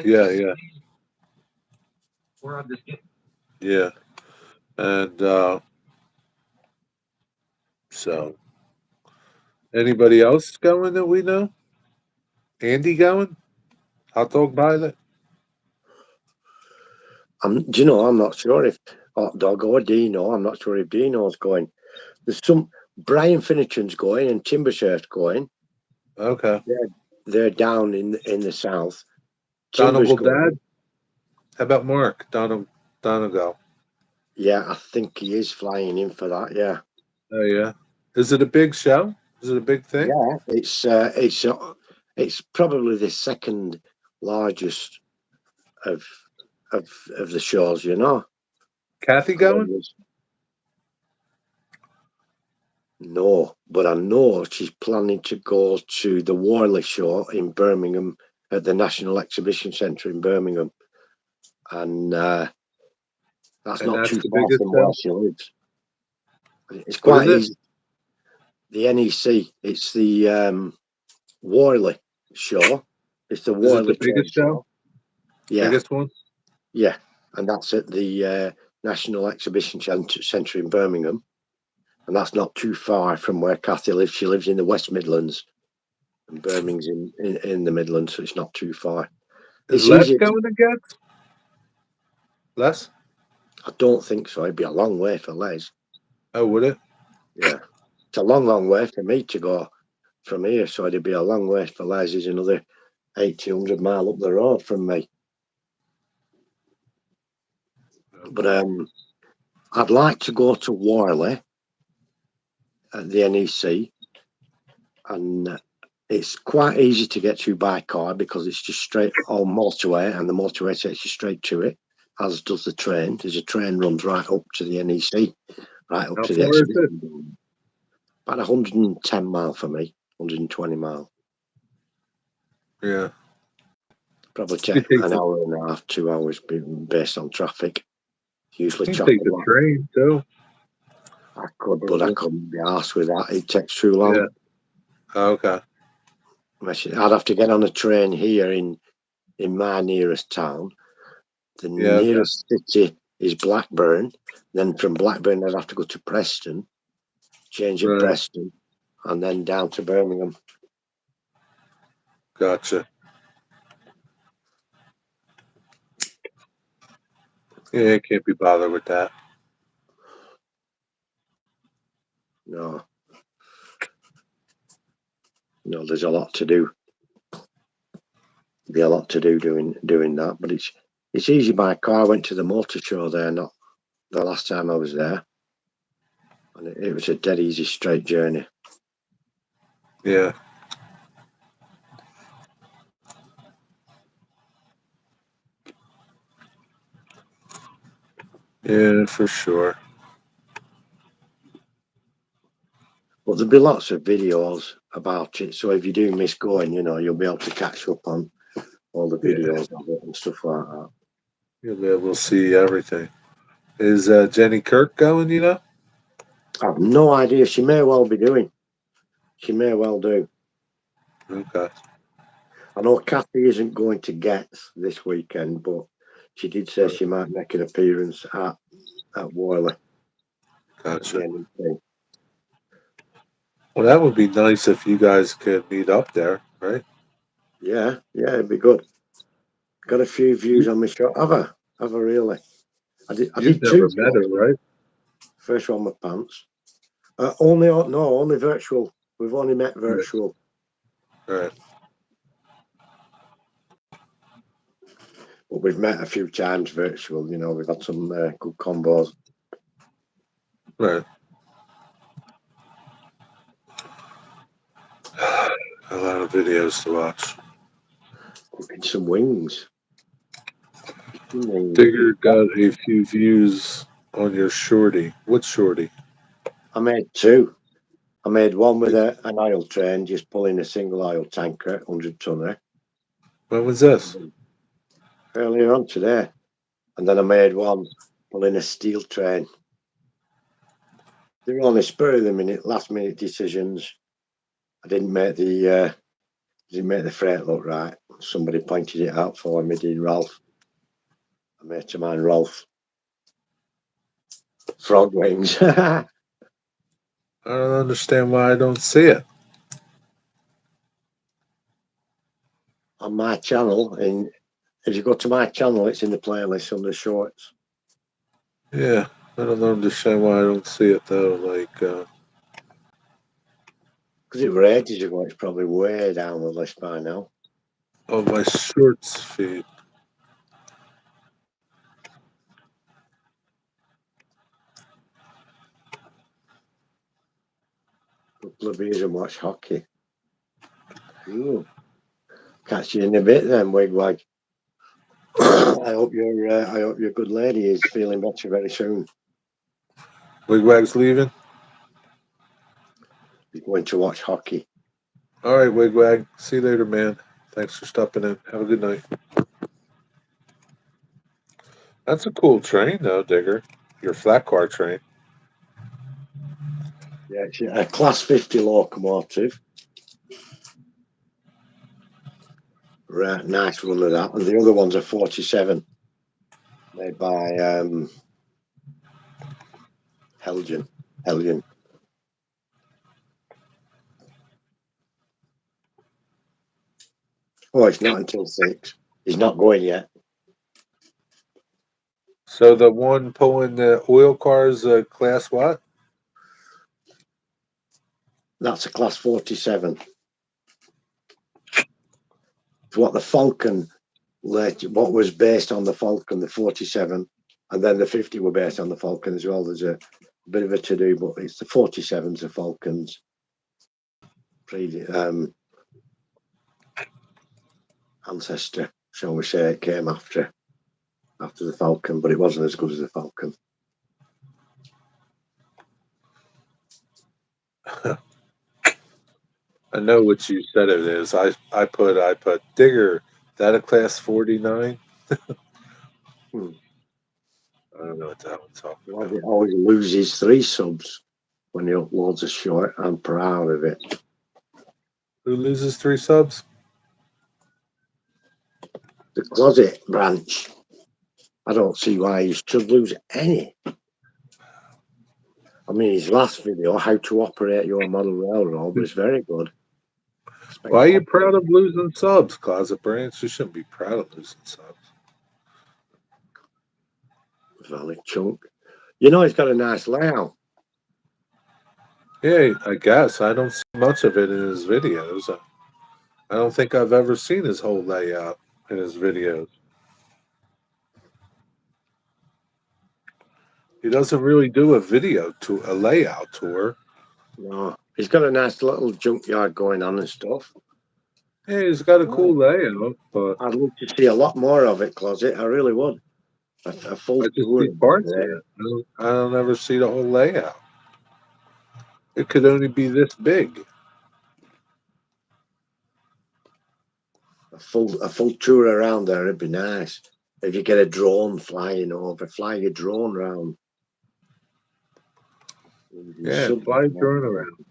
Yeah, yeah, We're on this get yeah. And so, anybody else going that we know? Andy going? Hot Dog Pilot? Do you know? I'm not sure if Hot Dog or Dino. I'm not sure if Dino's going. There's some Brian Finnechan's going and Timbershirt going. Okay. They're down in the south. Donald Timber's going. Dad? How about Mark? Donegal? Yeah, I think he is flying in for that. Yeah. Oh, yeah. Is it a big show? Is it a big thing? Yeah, it's probably the second largest of the shows, you know. Kathy going? No, but I know she's planning to go to the Warley show in Birmingham at the National Exhibition Centre in Birmingham, and that's not too the far biggest from where show? she lives. It's What quite is it? easy. The NEC. It's the Warley show. It's the Is it Warley the biggest train show? Yeah, Biggest one? yeah, and that's at the National Exhibition Centre in Birmingham, and that's not too far from where Kathy lives. She lives in the West Midlands, and Birmingham's in the Midlands, so it's not too far. Is It's Les easy. going to Getz? Les? I don't think so. It'd be a long way for Les. Oh, would it? Yeah, it's a long way for me to go from here, so it'd be a long way for Les. Is another 1,800 mile up the road from me. But I'd like to go to Warley at the NEC, and it's quite easy to get to by car because it's just straight on motorway, and the motorway takes you straight to it, as does the train. There's a train runs right up to the NEC, right up How to the far is it? exhibition building. About 110 mile for me, 120 mile. Yeah. Probably You take take an the- hour and a half, 2 hours based on traffic. Usually You chock take a the block. train, too. I could, but I couldn't be arsed with that. It takes too long. Yeah. Oh, okay. I'd have to get on a train here in my nearest town. The Yeah, okay. nearest city is Blackburn. Then from Blackburn, I'd have to go to Preston, change at Right. Preston, and then down to Birmingham. Gotcha. Yeah, I can't be bothered with that. No, there's a lot to do. Be a lot to do doing that, but it's easy by car. I went to the motor show there, not the last time I was there, and it was a dead easy straight journey. Yeah. Yeah, for sure. But there'll be lots of videos about it. So if you do miss going, you know, you'll be able to catch up on all the Yeah. videos of it and stuff like that. You'll be able to see everything. Is Jenny Kirk going, you know? I've no idea. She may well be doing. She may well do. Okay. I know Kathy isn't going to Getz this weekend, but she did say Right. she might make an appearance at Worley. Gotcha. At the NEC. Well, that would be nice if you guys could meet up there, right? Yeah, it'd be good. Got a few views on my shot. Have I really? I You've did two never met her, shots. right? First one with pants. Only virtual. We've only met virtual. Right. But we've met a few times virtual. You know, we've had some good combos. Right. A lot of videos to watch. Cooking some wings. Digger got a few views on your shorty. What shorty? I made two. I made one with an oil train, just pulling a single oil tanker, 100 tonner, When was this? earlier on today. And then I made one pulling a steel train. They were only spur of the minute, last minute decisions. I didn't make the freight look right. Somebody pointed it out for me, did Ralph. I made to mine Ralph. Frog wings. I don't understand why I don't see it. On my channel, and if you go to my channel, it's in the playlist under shorts. Yeah, I don't understand why I don't see it though. Like, Because it were ages ago, it's probably way down the list by now. on my shorts feed. Couple of beers and watch hockey. Ooh. Catch you in a bit then, Wigwag. I hope your good lady is feeling better very soon. Wigwag's leaving. You're going to watch hockey. All right, Wigwag. See you later, man. Thanks for stopping in. Have a good night. That's a cool train, though, Digger. Your flat car train. Yeah, it's a class 50 locomotive. Right, nice run of that. And the other one's a 47 made by Helgen. Oh, it's not until 6. He's not going yet. So the one pulling the oil cars, class what? That's a class 47. It's what the Falcon, what was based on the Falcon, the 47, and then the 50 were based on the Falcon as well. There's a bit of a to-do, but it's the 47s, the Falcons. Ancestor, shall we say, it came after the Falcon, but it wasn't as good as the Falcon. I know what you said it is. I put Digger. That a class 49? I don't know what that one's talking about. It always loses 3 subs when he uploads a short. I'm proud of it. Who loses 3 subs? The Closet branch. I don't see why he should lose any. I mean, his last video, how to operate your model railroad, was very good. Why are you proud of losing subs, Closet Branch? You shouldn't be proud of losing subs. Valid chunk. You know, he's got a nice layout. Yeah, I guess. I don't see much of it in his videos. I don't think I've ever seen his whole layout in his videos. He doesn't really do a layout tour. No, he's got a nice little junkyard going on and stuff. Yeah, he's got a cool layout, but I'd love to see a lot more of it, Closet. I really would. A full I just tour. see parts of it. I don't ever see the whole layout. It could only be this big. A full tour around there. It'd be nice if you get a drone flying over, fly your drone around. Yeah, fly a drone around.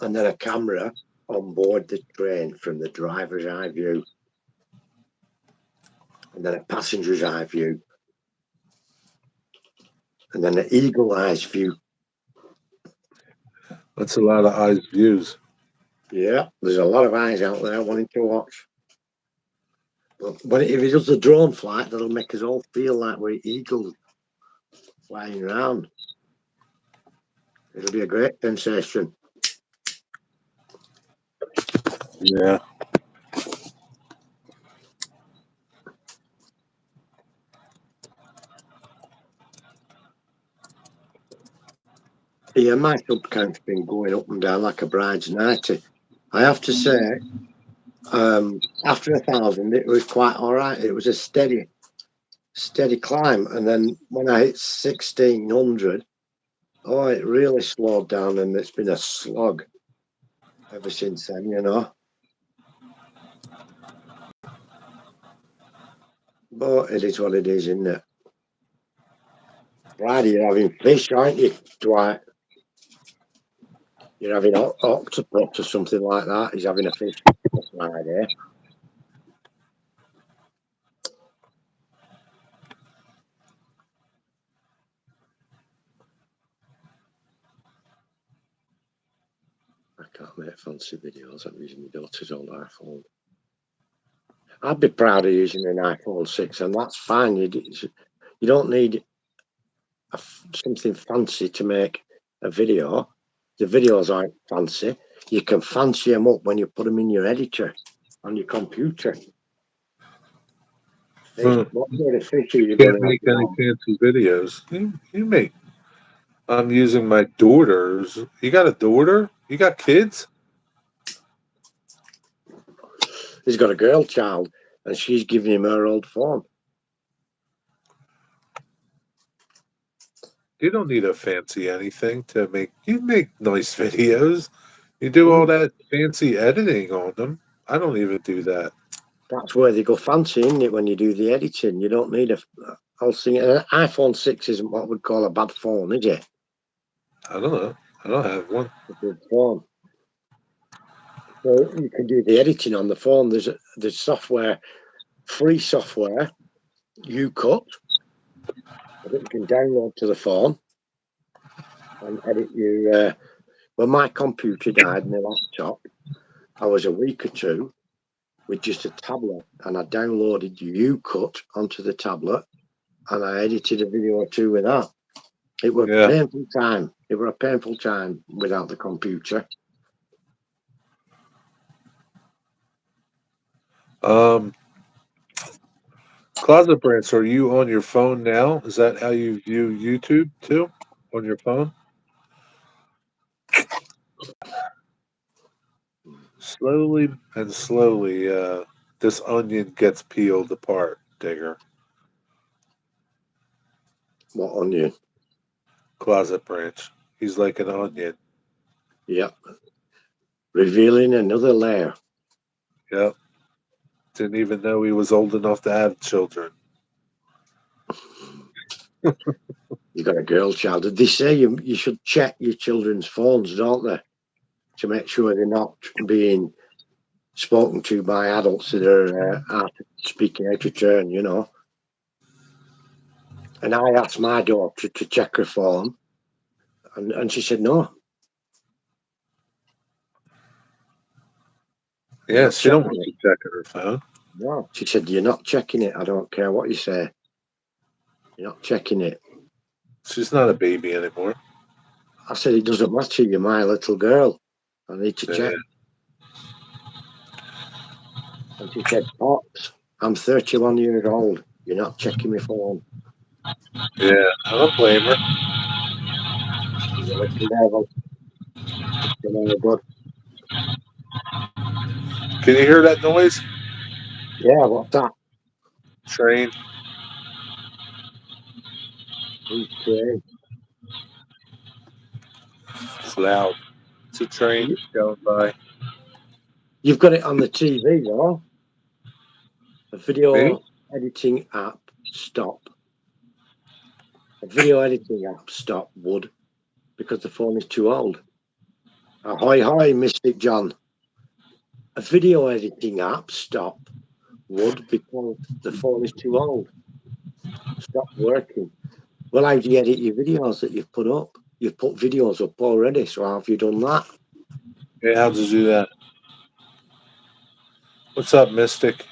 And then a camera on board the train from the driver's eye view, and then a passenger's eye view, and then an eagle eyes view. That's a lot of eyes views. Yeah, there's a lot of eyes out there wanting to watch. But if it does the drone flight, that'll make us all feel like we're eagles flying around. It'll be a great sensation. Yeah. Yeah, my sub count's been going up and down like a bride's nightie. I have to say, after 1,000, it was quite all right. It was a steady climb. And then when I hit 1,600, oh, it really slowed down, and it's been a slog ever since then, you know. But it is what it is, isn't it? Friday, you're having fish, aren't you, Dwight? You're having octopus or something like that. He's having a fish Friday. I can't make fancy videos. I'm using my daughter's old iPhone. I'd be proud of using an iPhone 6, and that's fine. You don't need something fancy to make a video. The videos aren't fancy. You can fancy them up when you put them in your editor on your computer. What sort of fish are you Can't going make to any fancy videos. You make. I'm using my daughter's. You got a daughter? You got kids? He's got a girl child, and she's giving him her old phone. You don't need a fancy anything to make. You make nice videos. You do all that fancy editing on them. I don't even do that. That's where they go fancy, isn't it? When you do the editing, you don't need I'll see an iPhone 6 isn't what we'd call a bad phone, is it? I don't know. I don't have one. It's a good phone. So you can do the editing on the phone. There's software, free software, UCut, that you can download to the phone and edit your. When my computer died, my laptop, I was a week or two with just a tablet, and I downloaded UCut onto the tablet, and I edited a video or two with that. It was a painful time. It was a painful time without the computer. Closet Branch, are you on your phone now? Is that how you view YouTube too? On your phone? Slowly and slowly, this onion gets peeled apart, Digger. What onion? Closet Branch. He's like an onion. Yep. Revealing another layer. Yep. Didn't even know he was old enough to have children. You got a girl child. They say you should check your children's phones, don't they? To make sure they're not being spoken to by adults that are speaking out of turn, you know. And I asked my daughter to check her phone, and she said no. Yeah, she don't want you checking her phone. No, she said, you're not checking it. I don't care what you say. You're not checking it. She's not a baby anymore. I said, it doesn't matter. You're my little girl. I need to check. And she said, Pops, I'm 31 years old. You're not checking my phone. Yeah, I don't blame her. She's a little devil. You know, good. Can you hear that noise? Yeah, what's that? Train. Okay. It's loud. It's a train going by. You've got it on the TV, though. A video Me? editing app, stop. A video editing app, stop, would, because the phone is too old. Ahoy, hoy, Mystic John. A video editing app, stop, would, because the phone is too old. Stop working. Well, how do you edit your videos that you've put up? You've put videos up already, so how have you done that? Yeah, how to do that? What's up, Mystic?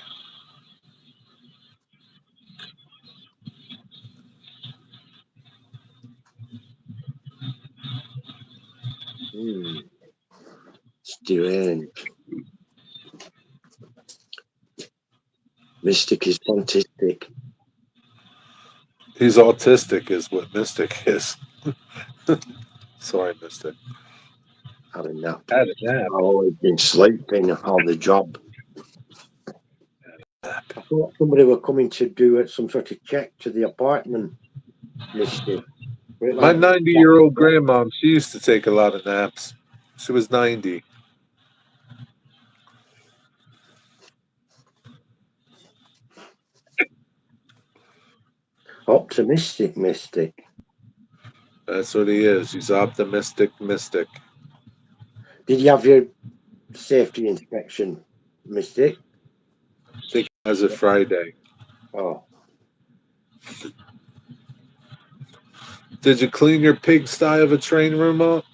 Strange. Mystic is fantastic. He's autistic, is what Mystic is. Sorry, Mystic. Had a nap. Had a nap. I've always been sleeping on the job. I thought somebody were coming to do some sort of check to the apartment. Mystic. My 90-year-old grandmom, she used to take a lot of naps. She was 90. Optimistic Mystic. That's what he is. He's optimistic Mystic. Did you have your safety inspection, Mystic? I think it was a Friday. Oh, Did you clean your pigsty of a train room up?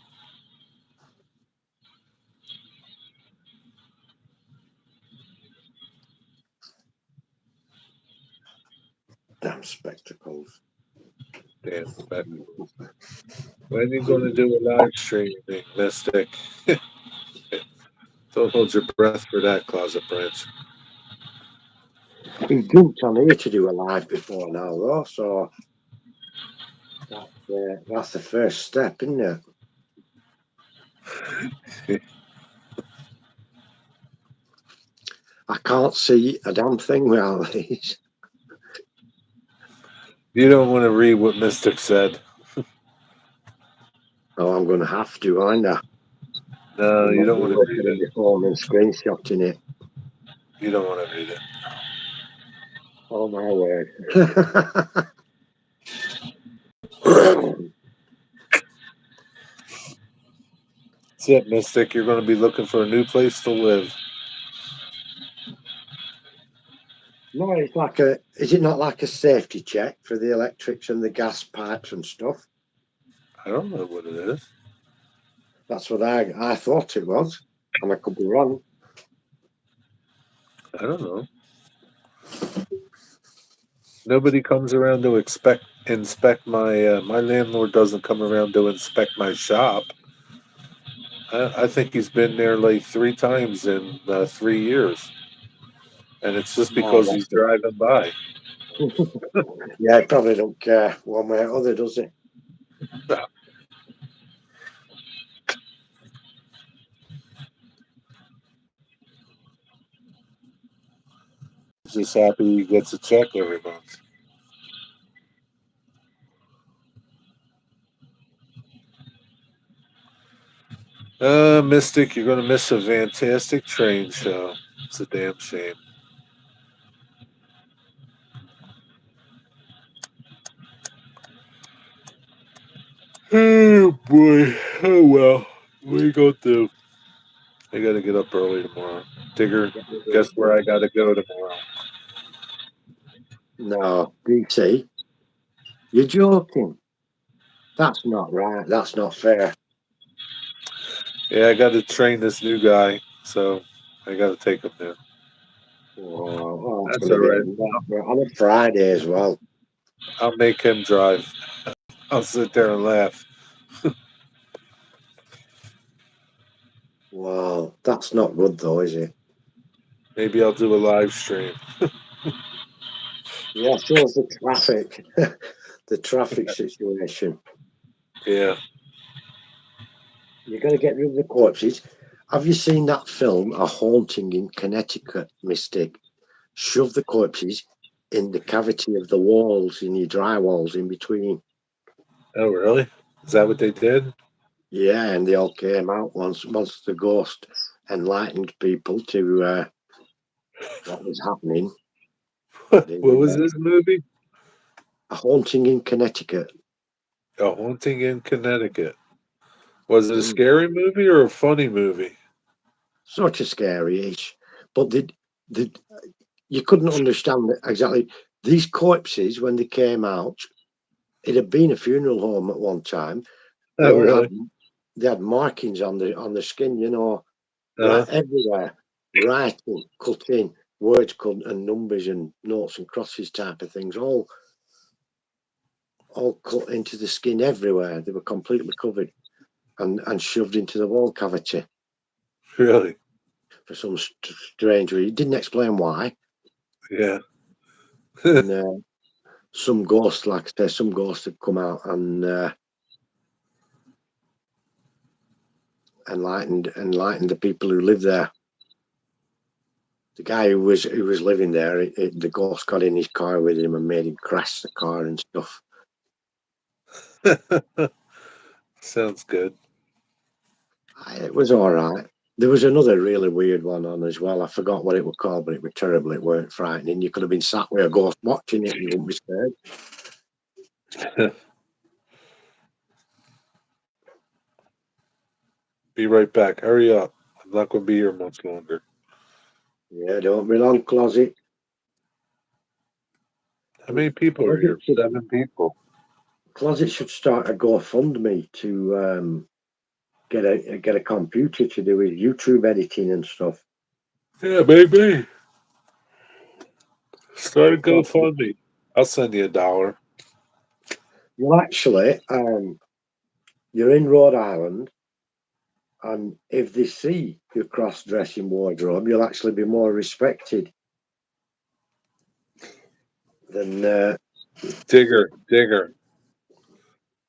damn spectacles. Damn spectacles. When are you going to do a live streaming, Mystic? Don't hold your breath for that, Closet Branch. He jumped on here to do a live before now, though, so that's the first step, isn't it? I can't see a damn thing with all these. You don't want to read what Mystic said. Oh, I'm going to have to, aren't I? No, you don't want to read looking at it. your phone and screenshotting it. You don't want to read it. Oh, my word. That's it, Mystic. You're going to be looking for a new place to live. No, it's like is it not like a safety check for the electrics and the gas pipes and stuff? I don't know what it is. That's what I thought it was, and I could be wrong. I don't know. Nobody comes around to inspect my my landlord doesn't come around to inspect my shop. I think he's been there like 3 times in 3 years. And it's just because he's driving by. Yeah, he probably don't care one way or other, does he? No. He's just happy he gets a check every month. Mystic, you're going to miss a fantastic train show. It's a damn shame. Oh, boy. Oh, well. What are you going to do? I got to get up early tomorrow. Digger, guess where I got to go tomorrow? No, DC. You're joking. That's not right. That's not fair. Yeah, I got to train this new guy, so I got to take him there. Oh, That's all right. On a Friday as well. I'll make him drive. I'll sit there and laugh. Wow, that's not good though, is it? Maybe I'll do a live stream. Yeah, shows the traffic, the traffic situation. Yeah. You're going to get rid of the corpses. Have you seen that film, A Haunting in Connecticut, Mystic? Shove the corpses in the cavity of the walls, in your drywalls in between. Oh, really? Is that what they did? Yeah, and they all came out once the ghost enlightened people to what was happening. What They was this movie? A Haunting in Connecticut. A Haunting in Connecticut. Was it a Mm. scary movie or a funny movie? Sort of scary-ish, but you couldn't understand exactly these corpses when they came out. It had been a funeral home at one time. They Oh, all really? had markings on the skin, you know, Uh-huh. right everywhere, writing, cut in, words cut, and numbers and notes and crosses type of things, all cut into the skin everywhere. They were completely covered and shoved into the wall cavity Really? for some strange reason. He didn't explain why. Yeah. And some ghosts, like I say, some ghosts had come out and enlightened the people who live there. The guy who was living there, the ghost got in his car with him and made him crash the car and stuff. Sounds good. It was all right. There was another really weird one on as well. I forgot what it was called, but it was terrible. It weren't frightening. You could have been sat with a ghost watching it and you wouldn't be scared. Be right back. Hurry up. I'm not going to be here much longer. Yeah, don't be long, closet. How many people are here? 7 people. Closet should start a GoFundMe to get a computer to do his YouTube editing and stuff. Yeah, baby. Start a GoFundMe. I'll send you $1. Well, actually, you're in Rhode Island, and if they see your cross-dressing wardrobe, you'll actually be more respected than. Digger.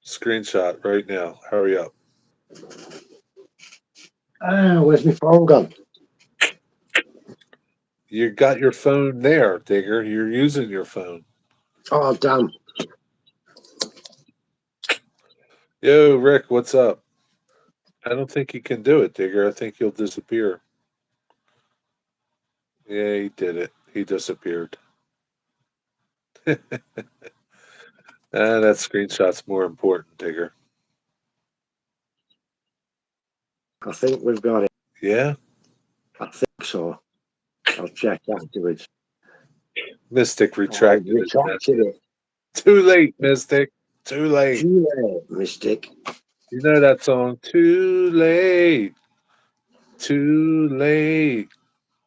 Screenshot right now. Hurry up. Where's my phone gone? You got your phone there, Digger. You're using your phone. Oh, damn. Yo, Rick, what's up? I don't think you can do it, Digger. I think you'll disappear. Yeah, he did it. He disappeared. That screenshot's more important, Digger. I think we've got it. Yeah? I think so. I'll check afterwards. Mystic retracted his Retracted message. it. Too late, Mystic. Too late. Too late, Mystic. You know that song? Too late. Too late.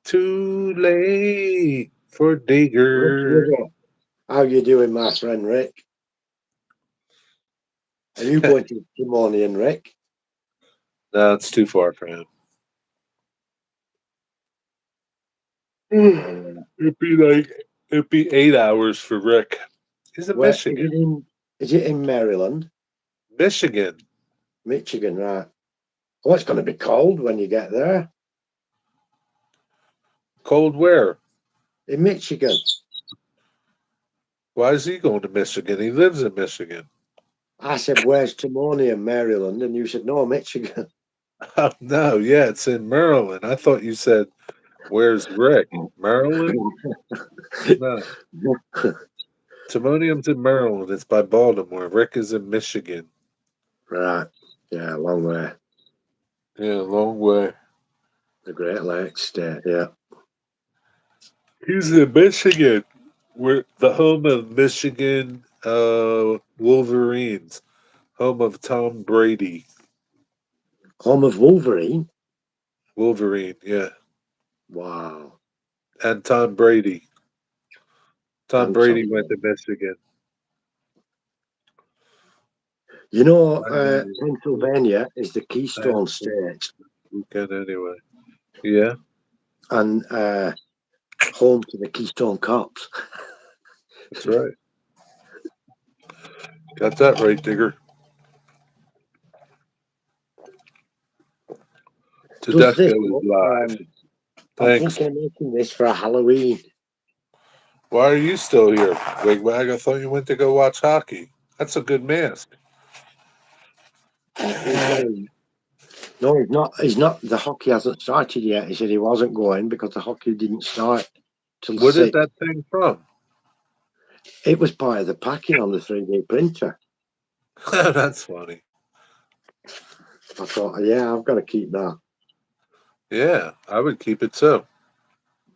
Too late for Digger. Rick, how you doing, my friend Rick? Are you going to Timonian, Rick? No, it's too far for him. It'd be 8 hours for Rick. He's in Where, Michigan. Is it in Maryland? Michigan. Michigan, right. Oh, it's going to be cold when you get there. Cold where? In Michigan. Why is he going to Michigan? He lives in Michigan. I said, where's Timonian, Maryland? And you said, no, Michigan. Oh, no, yeah, it's in Maryland. I thought you said, where's Rick? Maryland? No. Timonium's in Maryland. It's by Baltimore. Rick is in Michigan. Right. Yeah, a long way. Yeah, a long way. The Great Lakes state, yeah. He's in Michigan. We're the home of Michigan Wolverines. Home of Tom Brady. Home of Wolverine? Wolverine, yeah. Wow. And Tom Brady. Tom Brady went to Michigan. You know, Pennsylvania is the Keystone State. Weekend anyway. Yeah. And home to the Keystone Cops. That's right. Got that right, Digger. Tedesco is live. I'm thinking of making this for Halloween. Why are you still here, Wigwag? I thought you went to go watch hockey. That's a good mask. No, he's not. He's not. The hockey hasn't started yet. He said he wasn't going because the hockey didn't start till Where did 6. that thing from? It was part of the packing on the 3D printer. That's funny. I thought, yeah, I've got to keep that. Yeah, I would keep it too.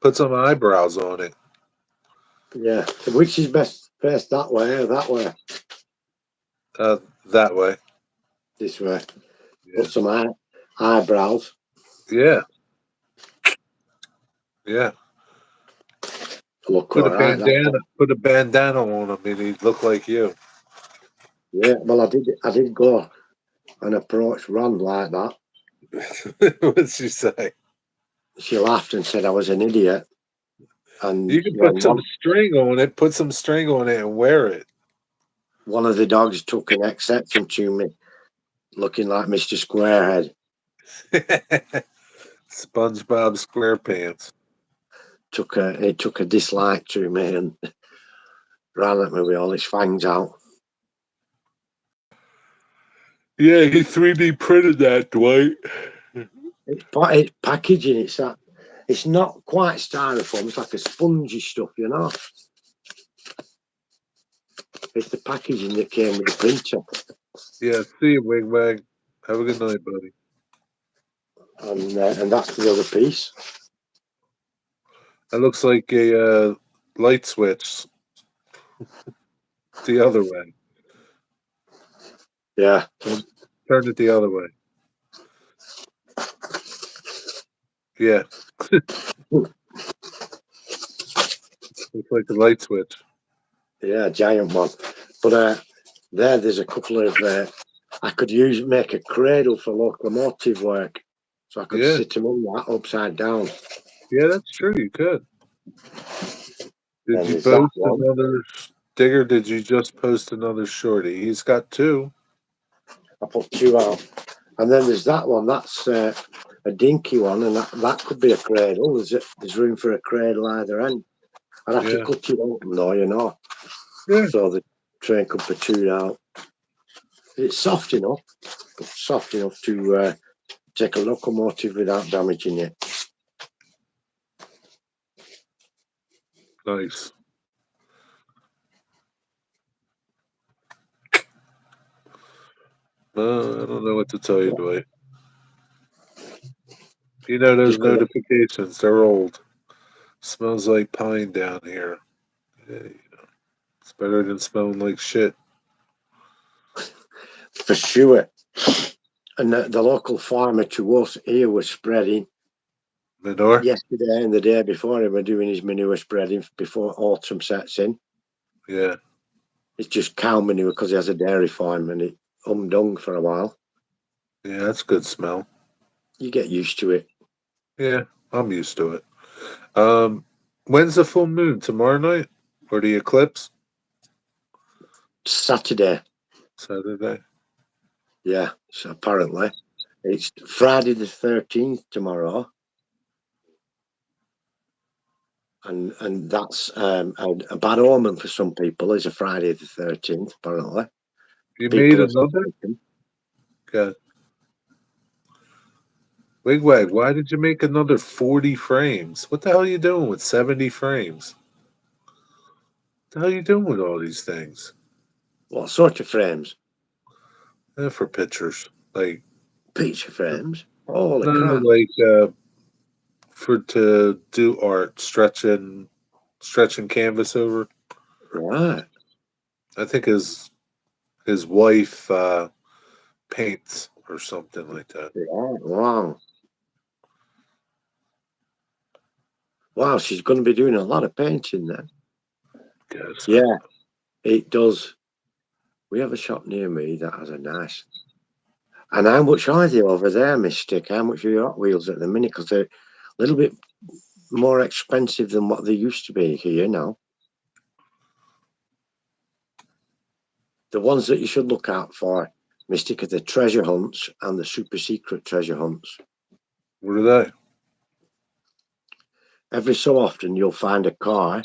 Put some eyebrows on it. Yeah. So which is best first, that way or that way? That way. This way. Yeah. Put some eyebrows. Yeah. Yeah. Look Put a all right. bandana. Put a bandana on him, and he'd look like you. Yeah. Well, I did go and approach Ron like that. What'd she say? She laughed and said I was an idiot. And You can when put some string on it. Put some string on it and wear it. one of the dogs took an exception to me, looking like Mr. Squarehead. SpongeBob SquarePants. It took a dislike to me and ran at me with all his fangs out. Yeah, he 3D printed that, Dwight. It's packaging. It's not quite styrofoam. It's like a spongy stuff, you know. It's the packaging that came with the printer. Yeah, see you, Wigwag. Have a good night, buddy. And that's the other piece. That looks like a light switch. The other way. Yeah. Turn it the other way. Yeah. Looks like a light switch. Yeah, giant one. But there's a couple of I could make a cradle for locomotive work, so I could sit them in that upside down. Yeah, that's true. You could. Did And you there's that post one. another Digger? Did you just post another shorty? He's got 2. I put 2 out, and then there's that one. That's a dinky one, and that could be a cradle. There's room for a cradle either end. I'd have to cut it open though, you know. Yeah. So the train could protrude out. It's soft enough to take a locomotive without damaging it. Nice. I don't know what to tell you, Dwight. You know those notifications, they're old. Smells like pine down here. Yeah, you know, it's better than smelling like shit. For sure. And the local farmer to us here was spreading Manure? yesterday and the day before. He was doing his manure spreading before autumn sets in. Yeah. It's just cow manure because he has a dairy farm and it dung for a while. Yeah, that's good smell. You get used to it. Yeah, I'm used to it. When's the full moon? Tomorrow night? Or the eclipse? Saturday. Saturday? Yeah, so apparently. It's Friday the 13th tomorrow. And that's a bad omen for some people. Is a Friday the 13th, apparently. You People made another? Good. Wigwag, why did you make another 40 frames? What the hell are you doing with 70 frames? What the hell are you doing with all these things? What sort of frames? For pictures. Like picture frames? Holy no, crap. like to do art, stretching canvas over. Right. I think his wife paints or something like that. Yeah, wow. Wow, she's going to be doing a lot of painting then. Guess. Yeah, it does. We have a shop near me that has a nice. And how much are they over there, Mystic? How much are your Hot Wheels at the minute? Because they're a little bit more expensive than what they used to be here now. The ones that you should look out for, Mystic, are the treasure hunts and the super secret treasure hunts. What are they? Every so often you'll find a car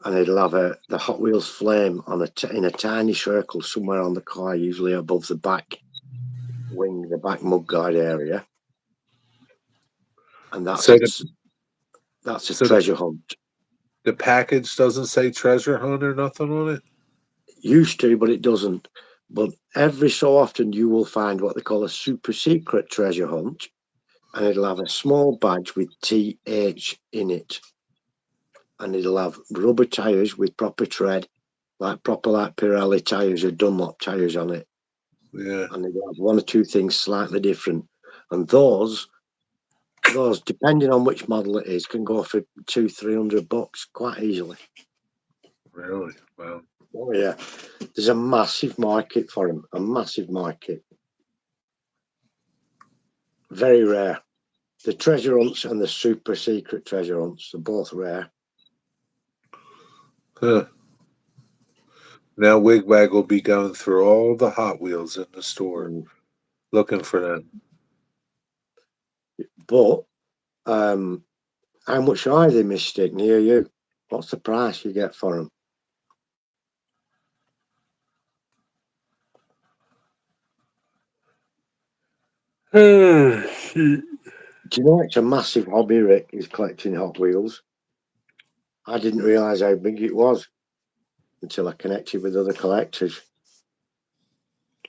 and it'll have the Hot Wheels flame on in a tiny circle somewhere on the car, usually above the back. wing, the back mudguard area, and that's So that's a so the- treasure hunt. The package doesn't say treasure hunt or nothing on it. Used to, but it doesn't. But every so often, you will find what they call a super secret treasure hunt, and it'll have a small badge with TH in it, and it'll have rubber tires with proper tread, like Pirelli tires or Dunlop tires on it, Yeah. and it'll have one or two things slightly different, and those depending on which model it is can go for $200-300 quite easily. Really? Wow. Oh yeah, there's a massive market for them, a massive market. Very rare. The treasure hunts and the super secret treasure hunts are both rare. Huh. Now Wigwag will be going through all the Hot Wheels in the store looking for them. But how much are they, Mystic, near you? What's the price you get for them? Do you know it's a massive hobby, Rick, is collecting Hot Wheels? I didn't realise how big it was until I connected with other collectors.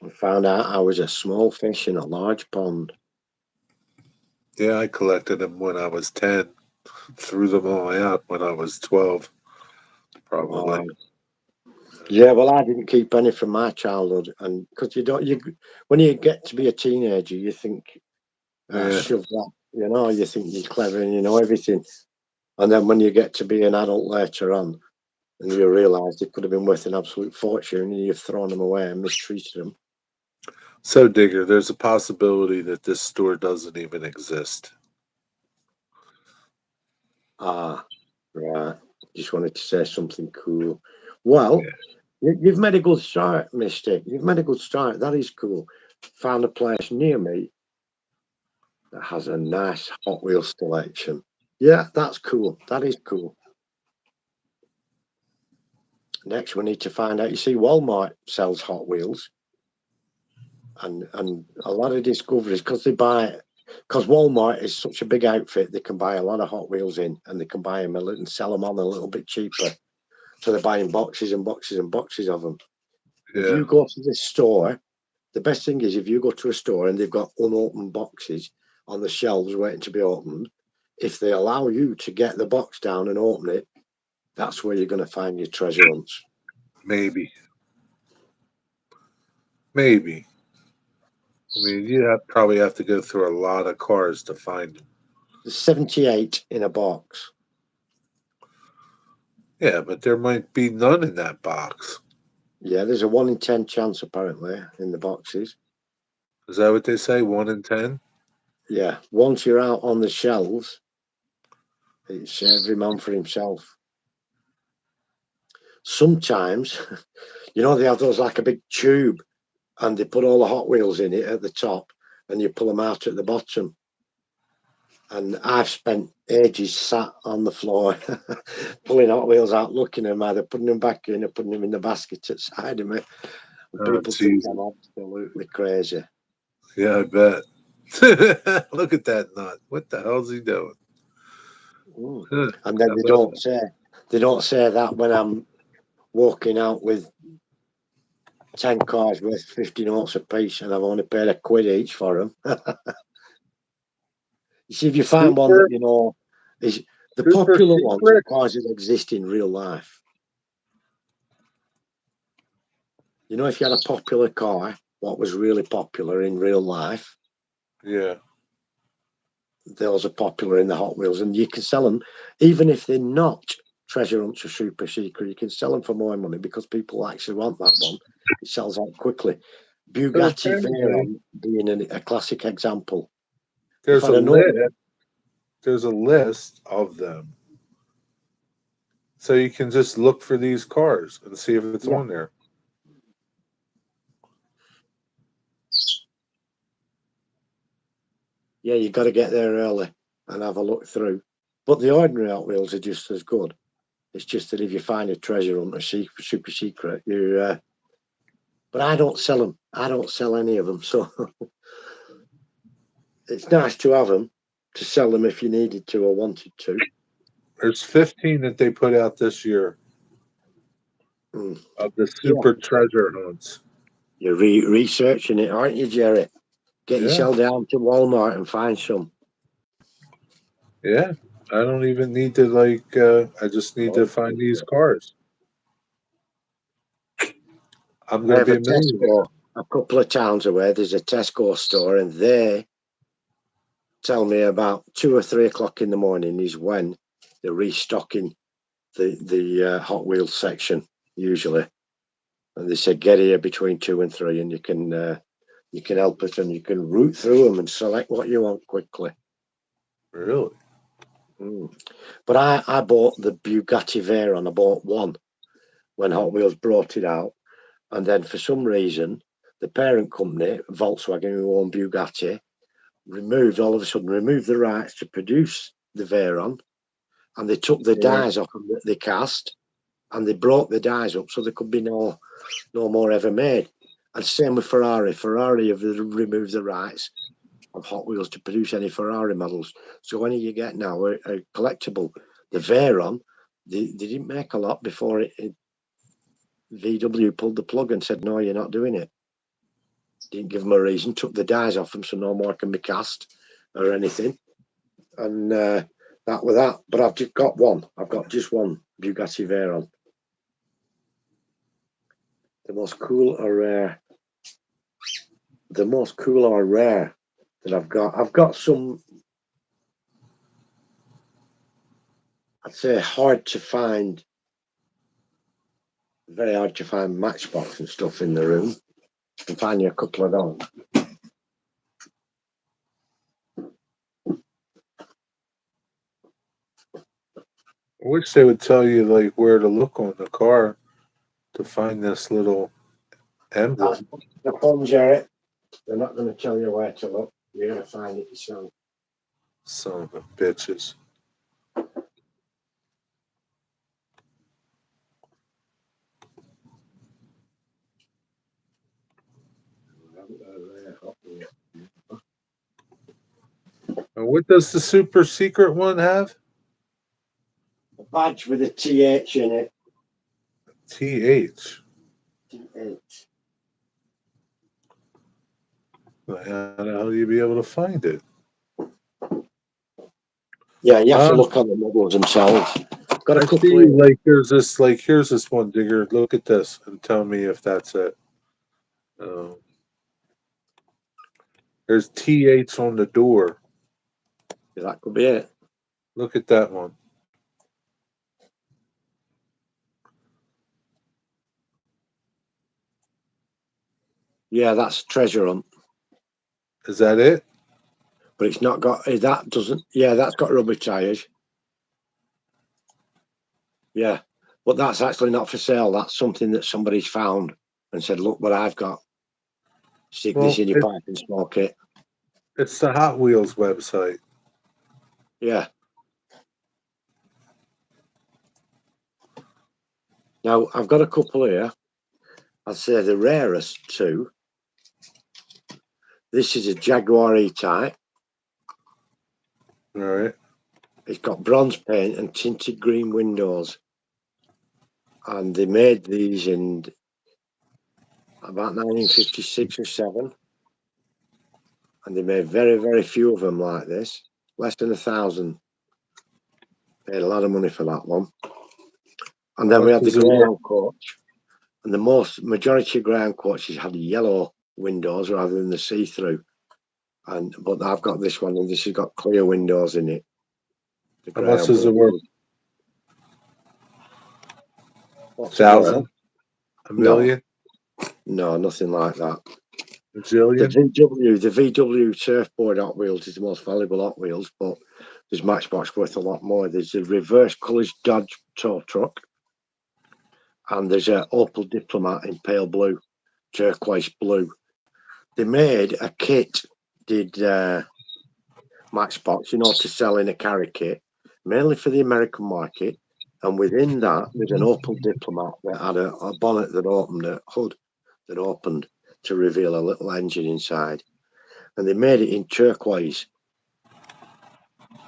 I found out I was a small fish in a large pond. Yeah, I collected them when I was 10. Threw them all out when I was 12. Probably. Yeah, well, I didn't keep any from my childhood, and because when you get to be a teenager, you think, Yeah. shove that, you think you're clever and you know everything, and then when you get to be an adult later on, and you realise they could have been worth an absolute fortune, and you've thrown them away and mistreated them. So, Digger, there's a possibility that this store doesn't even exist. Ah, right. Just wanted to say something cool. Well, you've made a good start, Mystic. You've made a good start. That is cool. Found a place near me that has a nice Hot Wheels selection. Yeah, that's cool. That is cool. Next, we need to find out. You see, Walmart sells Hot Wheels, and a lot of discoveries because Walmart is such a big outfit. They can buy a lot of Hot Wheels in, and they can buy them and sell them on a little bit cheaper. So they're buying boxes and boxes and boxes of them. If you go to the store, the best thing is if you go to a store and they've got unopened boxes on the shelves waiting to be opened, if they allow you to get the box down and open it, that's where you're going to find your treasure hunts. Maybe. I mean, you probably have to go through a lot of cars to find them. There's 78 in a box. Yeah, but there might be none in that box. Yeah, there's a 1 in 10 chance apparently in the boxes. Is that what they say? 1 in 10? Yeah, once you're out on the shelves, it's every man for himself. Sometimes, they have those like a big tube and they put all the Hot Wheels in it at the top and you pull them out at the bottom. And I've spent ages sat on the floor pulling Hot Wheels out, looking at them, either putting them back in or putting them in the basket at the side of me. And people think I'm absolutely crazy. Yeah, I bet. Look at that nut. What the hell's he doing? And then they don't say that when I'm walking out with 10 cars worth 50 notes a piece and I've only paid £1 each for them. You see, if you find one that is the popular ones because it exists in real life. If you had a popular car, what was really popular in real life, yeah, those are popular in the Hot Wheels, and you can sell them even if they're not treasure hunts or super secret. You can sell them for more money because people actually want that one. It sells out quickly. Bugatti Veyron being a classic example. There's a list of them, so you can just look for these cars and see if it's on there. Yeah, you got to get there early and have a look through. But the ordinary Hot Wheels are just as good. It's just that if you find a treasure hunt or super secret, but I don't sell them. I don't sell any of them. So it's nice to have them to sell them if you needed to or wanted to. There's 15 that they put out this year Mm. of the super treasure hunts. You're researching it, aren't you, Jerry? Get Yeah. yourself down to Walmart and find some. Yeah. I don't even need to I just need to find these cars. I'm I gonna have be a a millionaire. Tesco a couple of towns away. There's a Tesco store, and they tell me about 2 or 3 o'clock in the morning is when they're restocking the Hot Wheels section usually. And they said get here between 2 and 3, and you can help us, and you can root through them and select what you want quickly. Really? Mm. But I bought the Bugatti Veyron. I bought one when Hot Wheels brought it out. And then for some reason, the parent company, Volkswagen, who owned Bugatti, all of a sudden removed the rights to produce the Veyron. And they took the dies off them that they cast, and they broke the dies up so there could be no more ever made. And same with Ferrari. Ferrari have removed the rights of Hot Wheels to produce any Ferrari models. So when you get now a collectible, the Veyron, they didn't make a lot before VW pulled the plug and said, no, you're not doing it. Didn't give them a reason, took the dies off them so no more can be cast or anything. And that was that. But I've just got one. I've got just one Bugatti Veyron. The most cool or rare that I've got. I've got some, I'd say hard to find, very hard to find Matchbox and stuff in the room. I can find you a couple of those. I wish they would tell you like where to look on the car to find this little emblem. That's the fun, Jerry. They're not going to tell you where to look. You're going to find it yourself. Son of a bitches. And what does the super secret one have? A badge with a TH in it. TH. TH. How the hell do you be able to find it? Yeah, you have to look on the models themselves. Got a I couple see, of, like there's this, like here's this one, Digger. Look at this and tell me if that's it. There's TH on the door. that could be it. Look at that one. Yeah, that's treasure hunt. Is that it? But it's not got, that doesn't, yeah, that's got rubber tyres. Yeah, but that's actually not for sale. That's something that somebody's found and said, look what I've got. Stick this in your pipe and smoke it. It's the Hot Wheels website. Yeah. Now, I've got a couple here. I'd say the rarest two. This is a Jaguar E-Type. All right. It's got bronze paint and tinted green windows. And they made these in about 1956 or 7. And they made very, very few of them like this. Less than 1,000. Paid a lot of money for that one. And then we had the Greyhound coach. And the majority of Greyhound coaches had yellow windows rather than the see-through. But I've got this one, and this has got clear windows in it. How much is it worth? 1,000? A million? No, nothing like that. A jillion? The VW surfboard Hot Wheels is the most valuable Hot Wheels, but there's Matchbox worth a lot more. There's a reverse colours Dodge tow truck, and there's an Opel Diplomat in pale blue, turquoise blue. They made a kit, did Matchbox, to sell in a carry kit, mainly for the American market. And within that, there's an Opel Diplomat that had a bonnet that opened, a hood that opened to reveal a little engine inside. and they made it in turquoise.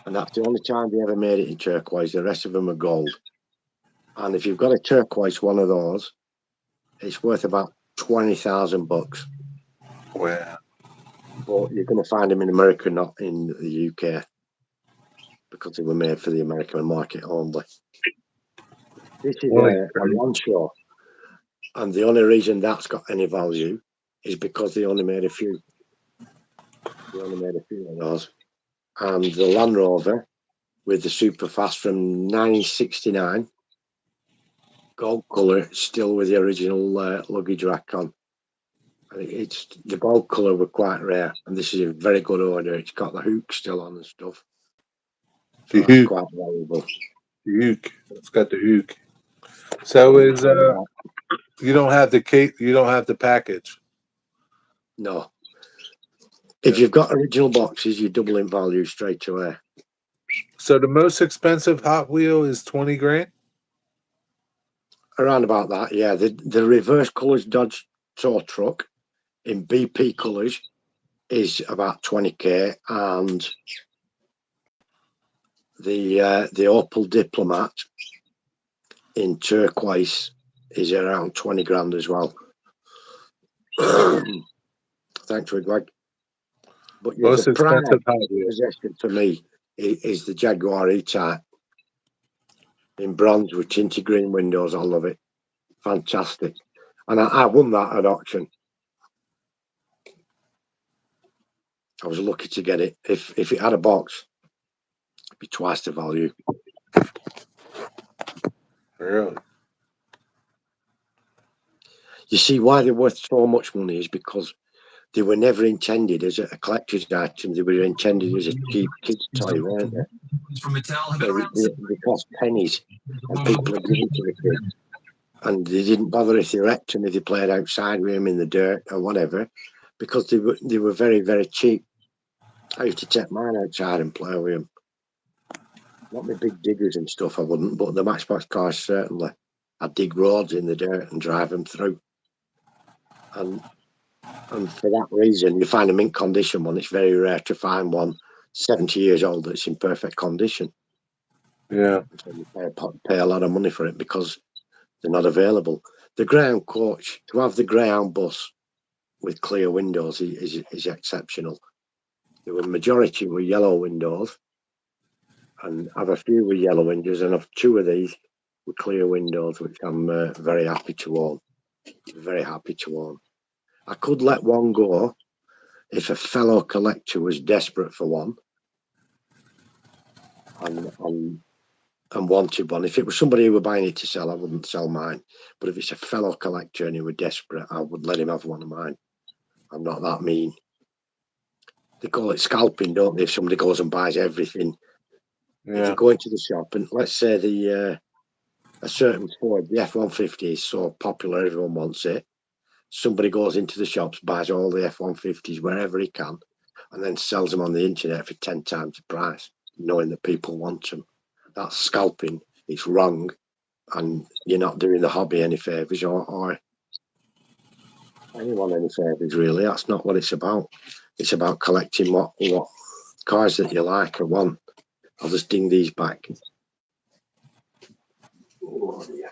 And that's the only time they ever made it in turquoise. The rest of them are gold. And if you've got a turquoise one of those, it's worth about $20,000. Wow. But you're going to find them in America, not in the UK, because they were made for the American market only. This is a Lanshaw, and the only reason that's got any value is because they only made a few. They only made a few of those. And the Land Rover with the Superfast from 1969, gold colour, still with the original luggage rack on. It's the gold colour were quite rare, and this is a very good order. It's got the hook still on and stuff. So The that's hook. quite valuable. The hook. It's got the hook. So is you don't have the cake. You don't have the package. No. If you've got original boxes, you double in value straight away. So the most expensive Hot Wheel is 20 grand. Around about that, yeah. The reverse colours Dodge tow truck in BP colours is about 20k, and the Opel Diplomat in turquoise is around 20 grand as well. Thanks, Wigwag. But yeah, Most the prime expensive Hot Wheel. possession for me is the Jaguar E-Type in bronze with tinted green windows. I love it. Fantastic. And I won that at auction. I was lucky to get it. If it had a box, it'd be twice the value. Really? You see, why they're worth so much money is because they were never intended as a collector's item. They were intended as a cheap kid's toy, weren't they? From Mattel have been around They cost pennies, and people are giving to the kids. And they didn't bother if they wrecked them, if they played outside with them in the dirt or whatever, because they were very, very cheap. I used to take mine outside and play with them. Not my big diggers and stuff, I wouldn't, but the Matchbox cars certainly. I'd dig roads in the dirt and drive them through. And for that reason, you find a mint condition one. It's very rare to find one 70 years old that's in perfect condition. Yeah. So you pay a lot of money for it because they're not available. The Greyhound coach, to have the Greyhound bus with clear windows is exceptional. The majority were yellow windows, and I have a few with yellow windows, and I've two of these with clear windows, which I'm very happy to own. Very happy to own. I could let one go if a fellow collector was desperate for one and wanted one. If it was somebody who were buying it to sell, I wouldn't sell mine. But if it's a fellow collector and he were desperate, I would let him have one of mine. I'm not that mean. They call it scalping, don't they? If somebody goes and buys everything. Yeah. If you go into the shop and let's say a certain Ford, the F-150 is so popular, everyone wants it. Somebody goes into the shops, buys all the F-150s wherever he can, and then sells them on the internet for 10 times the price, knowing that people want them. That's scalping. It's wrong, and you're not doing the hobby any favours or anyone any favours, really. That's not what it's about. It's about collecting what cars that you like or want. I'll just ding these back. Oh, yeah.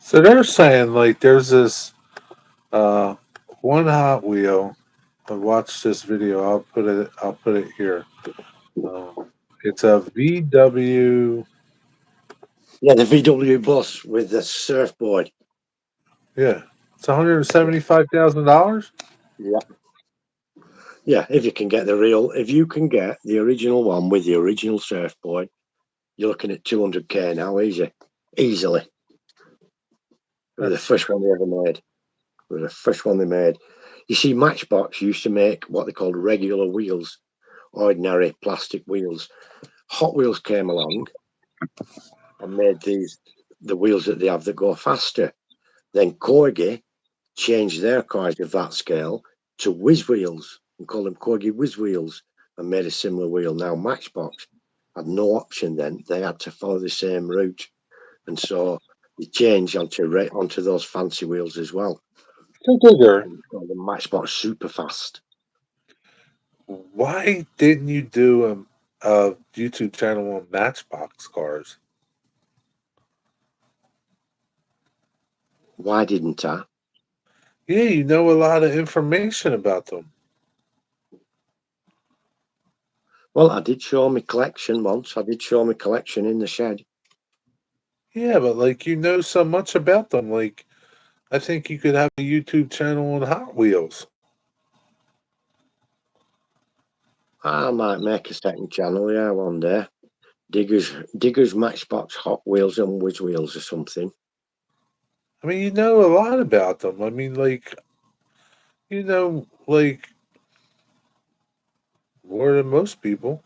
So they're saying like there's this one Hot Wheel. I watched this video. I'll put it here. It's a VW. Yeah, the VW bus with the surfboard. Yeah, it's $175,000. Yeah. Yeah, if you can get the original one with the original surfboard, you're looking at 200k now, easily. We're the first one they ever made. We're the first one they made. You see, Matchbox used to make what they called regular wheels, ordinary plastic wheels. Hot Wheels came along and made these the wheels that they have that go faster. Then Corgi changed their cars of that scale to whiz wheels and called them Corgi whiz wheels and made a similar wheel. Now Matchbox had no option then. They had to follow the same route. And so they changed onto those fancy wheels as well. So Digger, Called the Matchbox Super Fast. why didn't you do a YouTube channel on Matchbox cars? Why didn't I? Yeah, you know a lot of information about them. Well, I did show my collection once. I did show my collection in the shed. Yeah, but like you know so much about them. Like I think you could have a YouTube channel on Hot Wheels. I might make a second channel, yeah, one day. Diggers Matchbox Hot Wheels and Whiz Wheels or something. I mean, you know a lot about them. I mean, like, you know, like more than most people.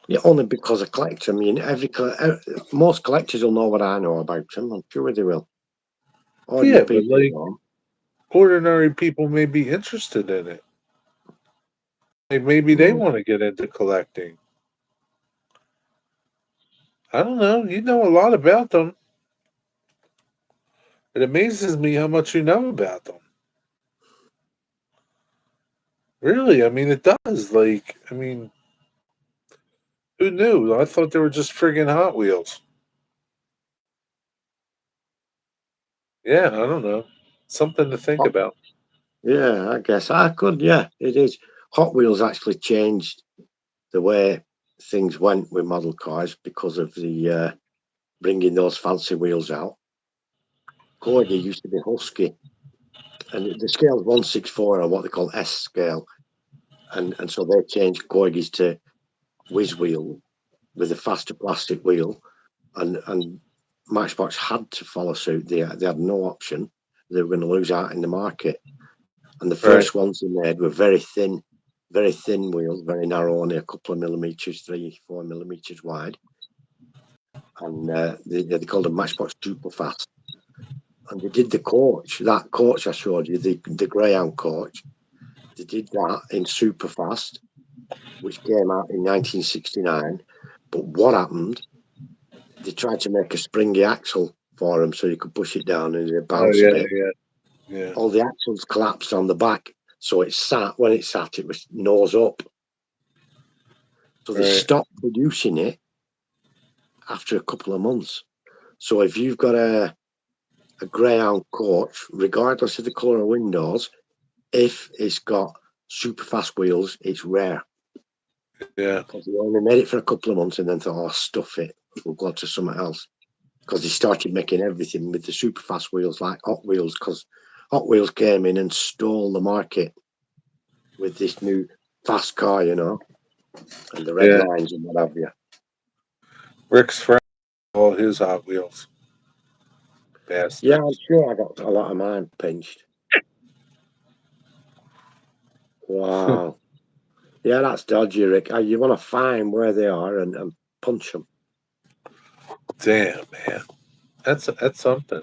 Yeah, only because I collect them. I mean, most collectors will know what I know about them. I'm sure they will. Yeah, but people like know. ordinary people may be interested in it. Like maybe they want to get into collecting. I don't know. You know a lot about them. It amazes me how much you know about them. Really, I mean, it does. Like, I mean, who knew? I thought they were just friggin' Hot Wheels. Yeah, I don't know. Something to think about. Yeah, I guess I could. Yeah, it is. Hot Wheels actually changed the way things went with model cars because of the bringing those fancy wheels out. Corgi used to be Husky, and the scale is 1/64 or what they call S scale, and so they changed Corgis to whiz wheel with a faster plastic wheel, and Matchbox had to follow suit. They had no option. They were going to lose out in the market. And the first ones they made were very thin wheels, very narrow, only a couple of millimeters, 3-4 millimeters wide. And they called them Matchbox Super Fast. And they did the coach, that coach I showed you, the Greyhound coach. They did that in Super Fast, which came out in 1969. But what happened? They tried to make a springy axle for them so you could push it down and it bounced a bit. Yeah. All the axles collapsed on the back, so when it sat, it was nose up. So they stopped producing it after a couple of months. So if you've got a Greyhound coach, regardless of the colour of windows, if it's got super fast wheels, it's rare. Yeah. Because they only made it for a couple of months and then thought, oh, stuff it, we'll go to something else. Because they started making everything with the super fast wheels like Hot Wheels, because Hot Wheels came in and stole the market with this new fast car, you know, and the red lines and what have you. Rick's friend, all his Hot Wheels. Bastards. Yeah, I'm sure I got a lot of mine pinched. Wow. Yeah, that's dodgy, Rick. You want to find where they are and punch them. Damn, man. That's something.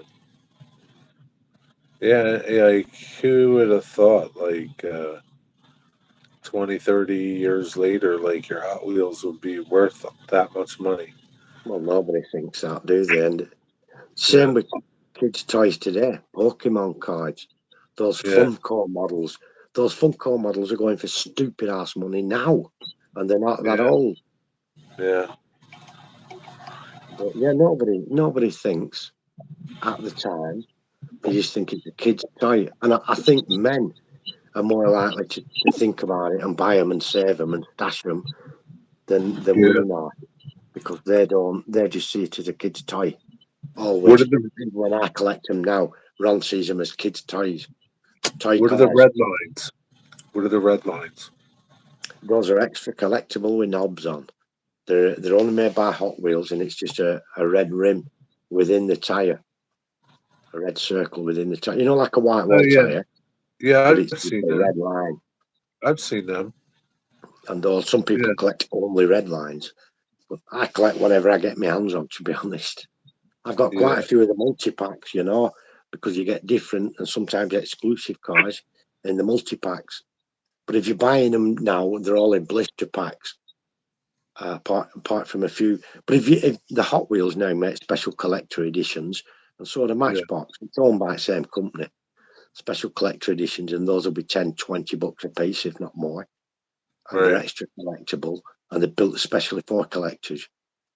Yeah, like who would have thought like 20, 30 years later, like your Hot Wheels would be worth that much money? Well, nobody thinks that, do they? And same with kids' toys today. Pokemon cards, those Funko models. Those Funko models are going for stupid ass money now, and they're not that old. Yeah. But yeah, nobody thinks at the time. They just think it's a kid's toy, and I think men are more likely to think about it and buy them and save them and stash them than women are, because they just see it as a kid's toy. Always. When I collect them now, Ron sees them as kids' toys. What are the red lines? What are the red lines? Those are extra collectible with knobs on. They're only made by Hot Wheels, and it's just a red rim within the tire, a red circle within the tire. You know, like a white wall tire. Yeah, but I've it's seen a that. red line. I've seen them. And some people collect only red lines, but I collect whatever I get my hands on. To be honest. I've got quite Yeah. a few of the multi-packs, you know, because you get different and sometimes exclusive cars in the multi-packs. But if you're buying them now, they're all in blister packs, apart from a few. But if the Hot Wheels now make special collector editions, and so the Matchbox, it's owned by the same company, special collector editions, and those will be 10, 20 bucks a piece, if not more. And they're Right. extra collectible, and they're built especially for collectors.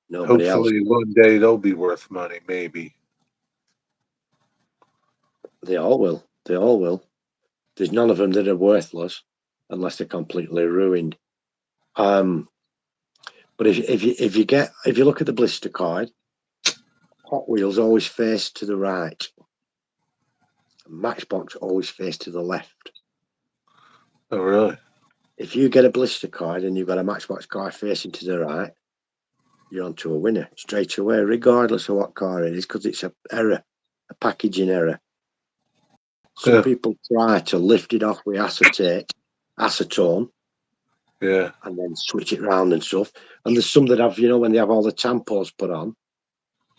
Nobody else. Hopefully one day they'll be worth money, maybe. They all will. They all will. There's none of them that are worthless unless they're completely ruined. But if you look at the blister card, Hot Wheels always face to the right. Matchbox always face to the left. Oh, really? If you get a blister card and you've got a Matchbox card facing to the right, you're onto a winner straight away, regardless of what car it is, because it's a packaging error. Some people try to lift it off with acetone, Yeah. and then switch it round and stuff. And there's some that have, you know, when they have all the tampons put on,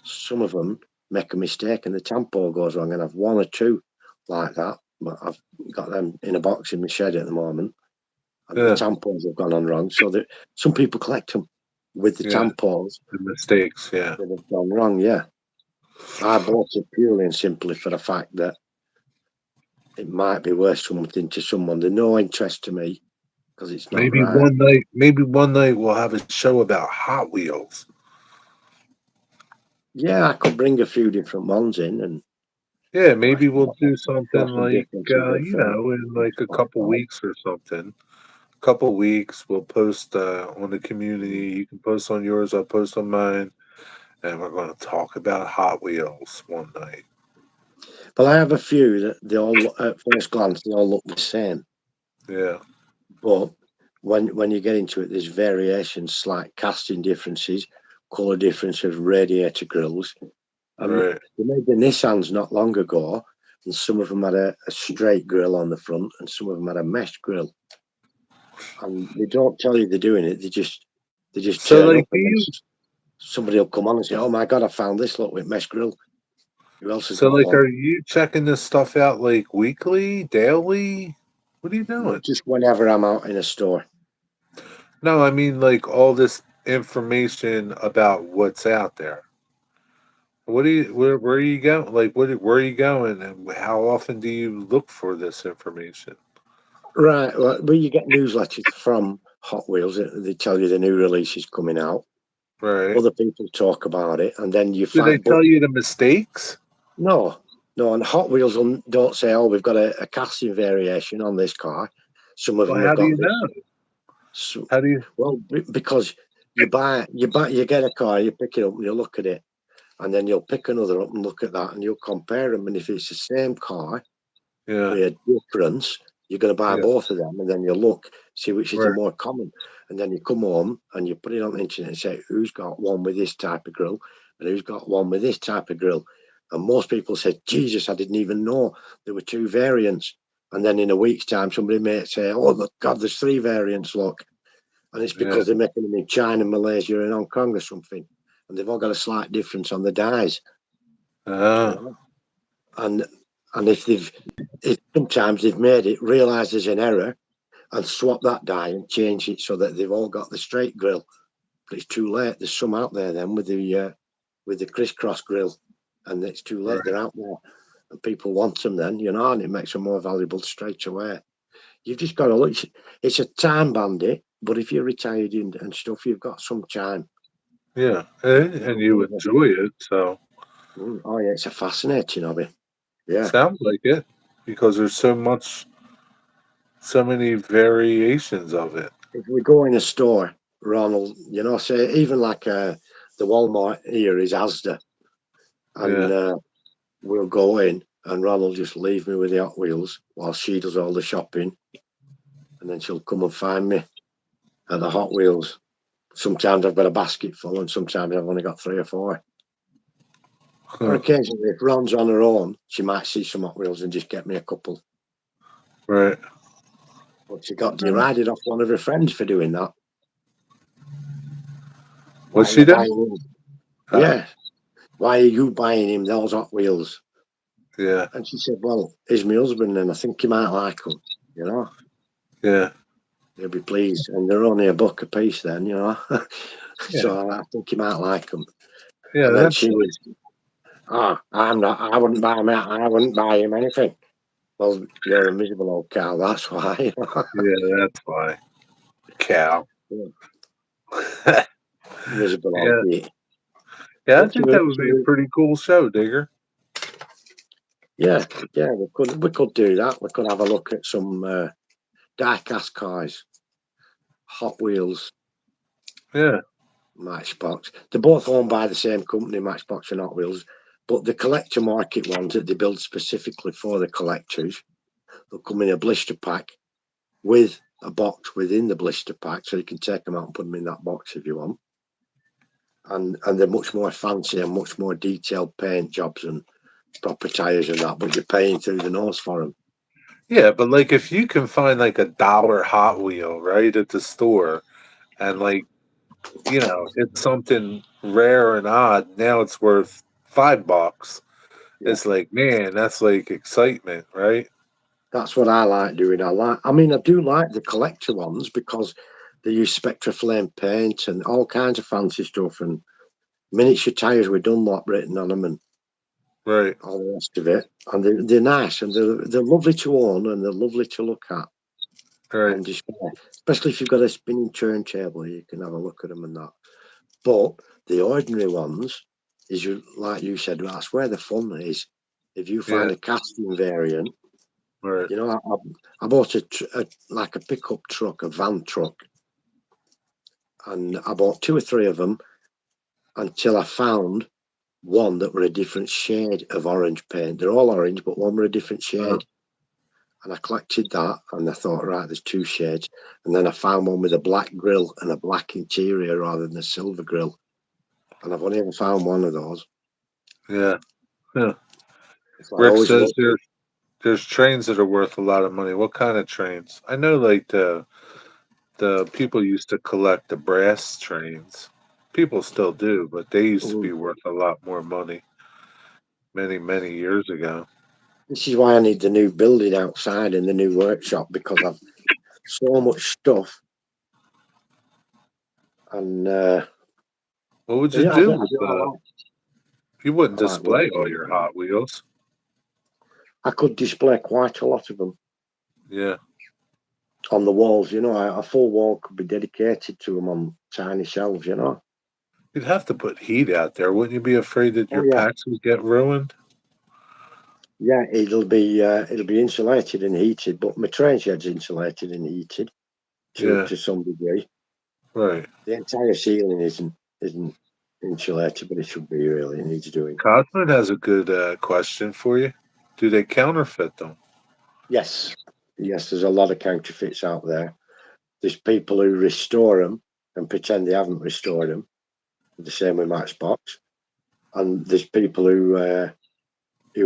some of them make a mistake and the tampon goes wrong. And I've one or two like that, but I've got them in a box in my shed at the moment. And the tampons have gone on wrong. So that some people collect them with the tampons. The mistakes, yeah. That have gone wrong, yeah. I bought it purely and simply for the fact that it might be worth something to someone. They're no interest to me because it's not Maybe right. one night we'll have a show about Hot Wheels. Yeah, I could bring a few different ones in, and yeah, maybe we'll do something some like differences you know, in like a couple weeks or something. Couple weeks, we'll post on the community. You can post on yours, I'll post on mine, and we're going to talk about Hot Wheels one night. But I have a few that they all, at first glance, they all look the same. Yeah. But when you get into it, there's variations, slight casting differences, colour difference of radiator grills. Right. They made the Nissans not long ago, and some of them had a straight grill on the front, and some of them had a mesh grill. And they don't tell you they're doing it; they just So, turn like, up, and somebody will come on and say, "Oh my God, I found this lot with mesh grill." Who else has so got like, one? are you checking this stuff out like weekly, daily? What are you doing? Just whenever I'm out in a store. No, I mean like all this information about what's out there. What do you where are you going? Like where are you going, and how often do you look for this information? Right. Well, you get newsletters from Hot Wheels. They tell you the new release is coming out. Right. Other people talk about it, and then you Do they find. tell you the mistakes? No. And Hot Wheels don't say, "Oh, we've got a casting variation on this car." Some of Well, them how have do got you this. know? So, How do you? well, because you get a car, you pick it up, and you look at it, and then you'll pick another up and look at that, and you'll compare them. And if it's the same car Yeah. with a difference, you're going to buy Yeah. both of them, and then you look, see which is the Right. more common, and then you come home and you put it on the internet and say who's got one with this type of grill and who's got one with this type of grill. And most people said, Jesus, I didn't even know there were two variants. And then in a week's time, somebody may say, oh, look, God, there's three variants, look. And it's because they're making them in China, Malaysia, and Hong Kong or something. And they've all got a slight difference on the dies. You know? And if sometimes they've made it, realised there's an error, and swap that die and change it so that they've all got the straight grill. But it's too late. There's some out there then with the crisscross grill, and it's too late. Right. They're out there, and people want them then, you know, and it makes them more valuable straight away. You've just got to look. It's a time bandit, but if you're retired and stuff, you've got some time. Yeah, and you enjoy it, so. Oh yeah, it's a fascinating hobby. Yeah, sounds like it because there's so many variations of it. If we go in a store, Ronald, you know, say even like the Walmart here is Asda, and we'll go in, and Ronald just leave me with the Hot Wheels while she does all the shopping, and then she'll come and find me at the Hot Wheels. Sometimes I've got a basket full, and sometimes I've only got 3 or 4. Or occasionally, if Ron's on her own, she might see some Hot Wheels and just get me a couple. Right. But she got derided off one of her friends for doing that. What's she doing? Yeah. why are you buying him those Hot Wheels? Yeah. And she said, well, he's my husband and I think he might like them, you know. Yeah. He'll be pleased. And they're only $1 a piece then, you know. Yeah. So I think he might like them. Yeah. And then That's she was, I wouldn't buy him, I wouldn't buy him anything. Well, you're a miserable old cow, that's why. yeah. That's why. Cow. Miserable Yeah. old git. Yeah. I But think that would be a pretty cool show, Digger. yeah, we could do that. We could have a look at some die-cast cars, Hot Wheels, Yeah. Matchbox. They're both owned by the same company, Matchbox and Hot Wheels, but the collector market ones that they build specifically for the collectors, they'll come in a blister pack with a box within the blister pack, so you can take them out and put them in that box if you want. And they're much more fancy and much more detailed paint jobs and proper tires and that, but you're paying through the nose for them. Yeah, but like if you can find like $1 Hot Wheel right at the store, and like it's something rare and odd. Now it's worth $5. Yeah. It's like, man, that's like excitement, right? That's what I like doing. I do like the collector ones because they use Spectra Flame paint and all kinds of fancy stuff and miniature tires with Dunlop written on them and Right. all the rest of it. And they're nice and they're lovely to own and they're lovely to look at. Right. And especially if you've got a spinning turntable, you can have a look at them and that. But the ordinary ones, like you said, that's where the fun is. If you find Yeah. a casting variant, Right. I bought a pickup truck, a van truck, and I bought 2 or 3 of them until I found one that were a different shade of orange paint. They're all orange, but one were a different shade. And I collected that, and I thought, right, there's 2 shades. And then I found one with a black grille and a black interior rather than a silver grille. And I've only ever found one of those. Yeah. Yeah. So I Rick always says look. there's trains that are worth a lot of money. What kind of trains? I know like the people used to collect the brass trains. People still do, but they used to be worth a lot more money many, many years ago. This is why I need the new building outside in the new workshop, because I've so much stuff. And What would you yeah, do with that? You wouldn't I like display working. all your Hot Wheels. I could display quite a lot of them Yeah. on the walls. A full wall could be dedicated to them on tiny shelves. You'd have to put heat out there. Wouldn't you be afraid that your packs would get ruined? Yeah, it'll be insulated and heated, but my train shed's insulated and heated to some degree. Right. The entire ceiling isn't insulated, but it should be really. It needs doing. Cosman has a good question for you. Do they counterfeit them? Yes, there's a lot of counterfeits out there. There's people who restore them and pretend they haven't restored them. The same with Matchbox. And there's people who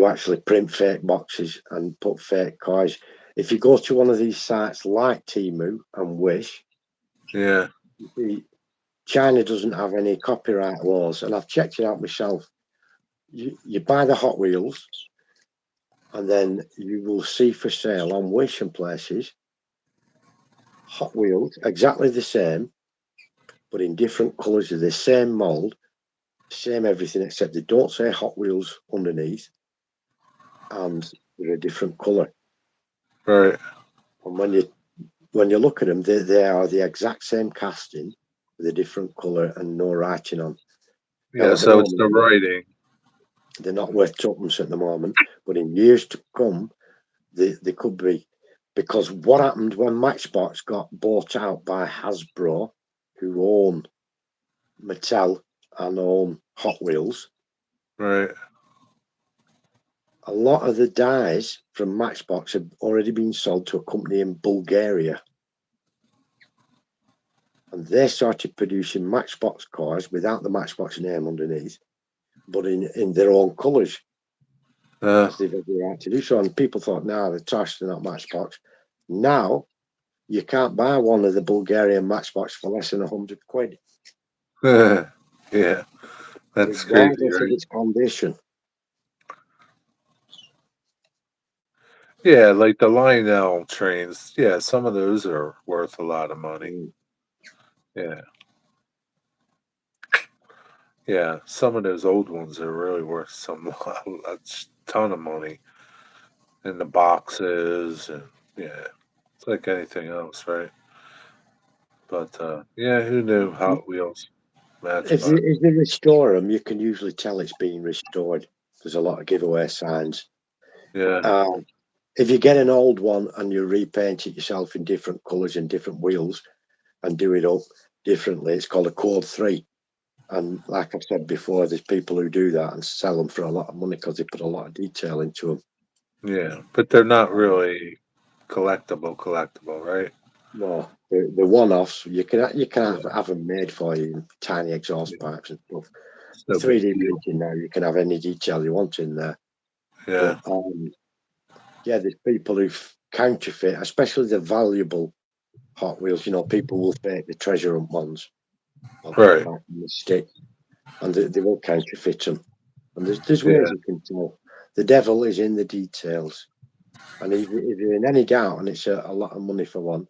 actually print fake boxes and put fake cars. If you go to one of these sites like Temu and Wish, Yeah. China doesn't have any copyright laws, and I've checked it out myself. You buy the Hot Wheels, and then you will see for sale on Wish and places Hot Wheels, exactly the same, but in different colours of the same mould, same everything, except they don't say Hot Wheels underneath, and they're a different colour. Right. And when you look at them, they are the exact same casting with a different colour and no writing on. Yeah, Now, so it's the writing. They're not worth tuppence at the moment, but in years to come, they could be. Because what happened when Matchbox got bought out by Hasbro, who own Mattel and own Hot Wheels, Right. a lot of the dies from Matchbox had already been sold to a company in Bulgaria. And they started producing Matchbox cars without the Matchbox name underneath, but in their own colours. As they've every right to do so. And people thought, no, they're tosh, they're not Matchbox. Now, you can't buy one of the Bulgarian Matchbox for less than £100. Yeah. That's crazy, regardless of right? its condition. Yeah, like the Lionel trains. Yeah, some of those are worth a lot of money. Mm. Yeah. Yeah, some of those old ones are really worth a ton of money. And the boxes, and yeah, it's like anything else, right? But yeah, who knew Hot Wheels If Matchbox? if they restore them, you can usually tell it's being restored. There's a lot of giveaway signs. Yeah, If you get an old one and you repaint it yourself in different colours and different wheels and do it up differently, it's called a Code 3. And like I've said before, there's people who do that and sell them for a lot of money because they put a lot of detail into them. yeah, but they're not really collectible, right? No, the one-offs you can have them made for you in tiny exhaust Yeah, pipes and stuff. it's The no big 3D deal. printing now, you can have any detail you want in there. Yeah, But yeah, there's people who counterfeit, especially the valuable Hot Wheels. You know, people will fake the treasure hunt ones. They'll put right. them out in the stick, and they will counterfeit them. And there's ways Yeah, you can tell. The devil is in the details. And if you're in any doubt, and it's a lot of money for one,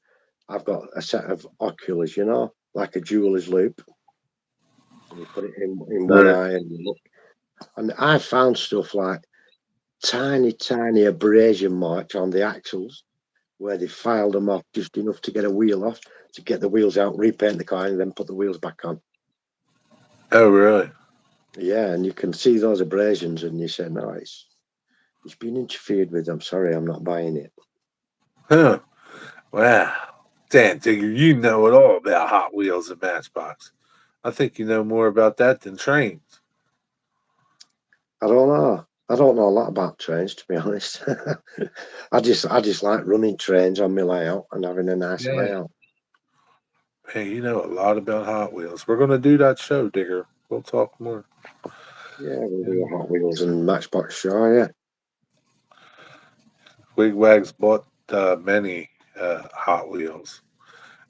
I've got a set of oculars, you know, like a jeweler's loop. And you put it in one right. eye and you look. And I found stuff like tiny abrasion marks on the axles where they filed them off just enough to get a wheel off, to get the wheels out, repaint the car, and then put the wheels back on. Oh, really? Yeah, and you can see those abrasions, and you say, no, it's been interfered with. I'm sorry, I'm not buying it. Huh. Wow. Dan Digger, you know it all about Hot Wheels and Matchbox. I think you know more about that than trains. I don't know. I don't know a lot about trains, to be honest. I just like running trains on my layout and having a nice Yeah. layout. Hey, you know a lot about Hot Wheels. We're going to do that show, Digger. We'll talk more. Yeah, we'll do Yeah. a Hot Wheels and Matchbox show, yeah. Wigwags bought many Hot Wheels.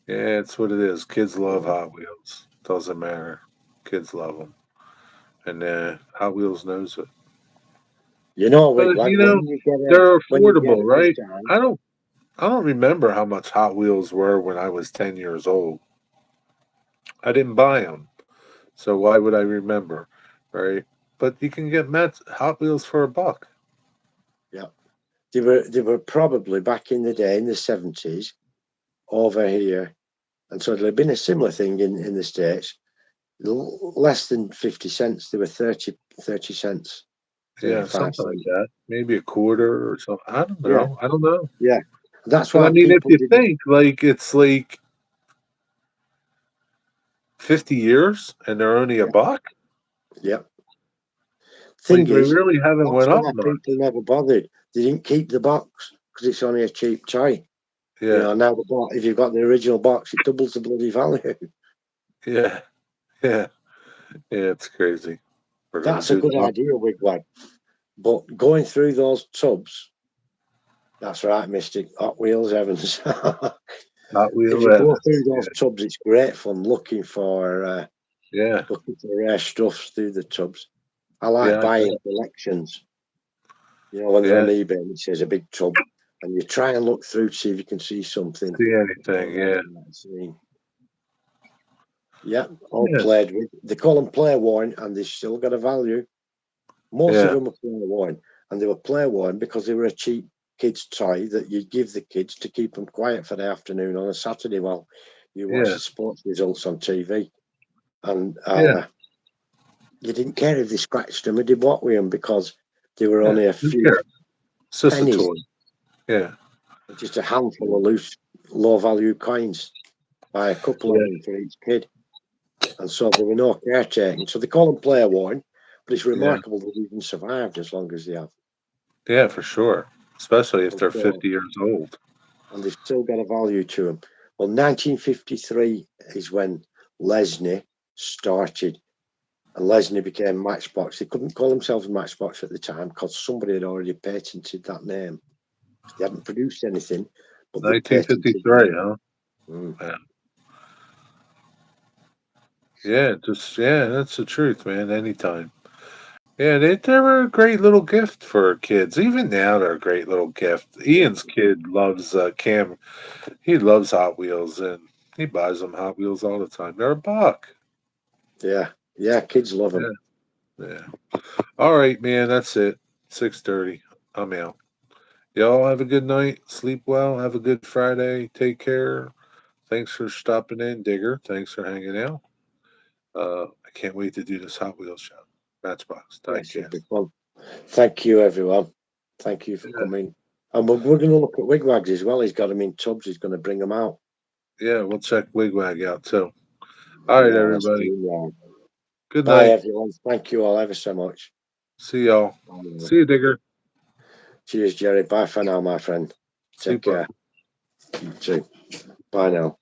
Yeah, it's what it is. Kids love Hot Wheels. Doesn't matter. Kids love them. And Hot Wheels knows it. You know, But Wigwag, you know, they're when you get affordable, a good right? time, I don't remember how much Hot Wheels were when I was 10 years old. I didn't buy them. So why would I remember, right? But you can get Hot Wheels for $1. yeah. They were probably back in the day in the 70s over here. And so there'd been a similar thing in the States. Less than 50 cents. They were 30 cents, Yeah, 35 something like cents. that. Maybe a quarter or something. I don't Yeah, know. I don't know. yeah. That's But I why mean, if people you didn't. think like it's like 50 years and they're only Yeah, $1, yeah. like Thing we is, really haven't that's went up why much. people never bothered. They didn't keep the box because it's only a cheap toy. You Yeah, know, now if you've got the original box, it doubles the bloody value. yeah, yeah, yeah. It's crazy. We're gonna That's a do good the idea, Wigwag. But going through those tubs, that's right, Mystic Hot Wheels Evans. Hot If Wheel you go Evans. through Yeah, those tubs, it's great fun yeah, looking for rare stuff through the tubs. I like yeah. I buying bet. collections. You know, when they're Yeah. on eBay and it says a big tub, and you try and look through to see if you can see something See anything? rare Yeah, in that scene. Yeah, all yeah, played with. They call them play worn, and they still got a value. Most of yeah, them are play worn, and they were play worn because they were a cheap kids' toy that you give the kids to keep them quiet for the afternoon on a Saturday while you watch yeah, the sports results on TV. And yeah, you didn't care if they scratched them or did what with them because they were yeah. only a Who few cares? It's just a pennies, toy. Yeah, just a handful of loose, low-value coins. Buy a couple of yeah, them for each kid. And so there were no caretaking. So they call them player worn, but it's yeah, remarkable they've even survived as long as they have. yeah, for sure. Especially if And they're so 50 years old. and they've still got a value to them. Well, 1953 is when Lesney started, and Lesney became Matchbox. They couldn't call themselves Matchbox at the time because somebody had already patented that name. They hadn't produced anything, but they patented the 1953, name. huh? Mm. Yeah. Yeah, that's the truth, man. Anytime. Yeah, they were a great little gift for kids. Even now, they're a great little gift. Ian's kid loves Cam. He loves Hot Wheels, and he buys them Hot Wheels all the time. They're $1. Yeah. Yeah. Kids love them. Yeah. All right, man. That's it. 6:30. I'm out. Y'all have a good night. Sleep well. Have a good Friday. Take care. Thanks for stopping in, Digger. Thanks for hanging out. I can't wait to do this Hot Wheels show. Matchbox. Yeah, it Thank you. should be fun. Thank you, everyone. Thank you for Yeah. coming. And we're going to look at wigwags as well. He's got them in tubs. He's going to bring them out. Yeah, we'll check Wigwag out too. All right, Yeah, let's everybody. do that. Good Bye, night. everyone. Thank you all ever so much. See y'all. See you, Digger. Cheers, Jerry. Bye for now, my friend. Take Super. care. You too. Bye now.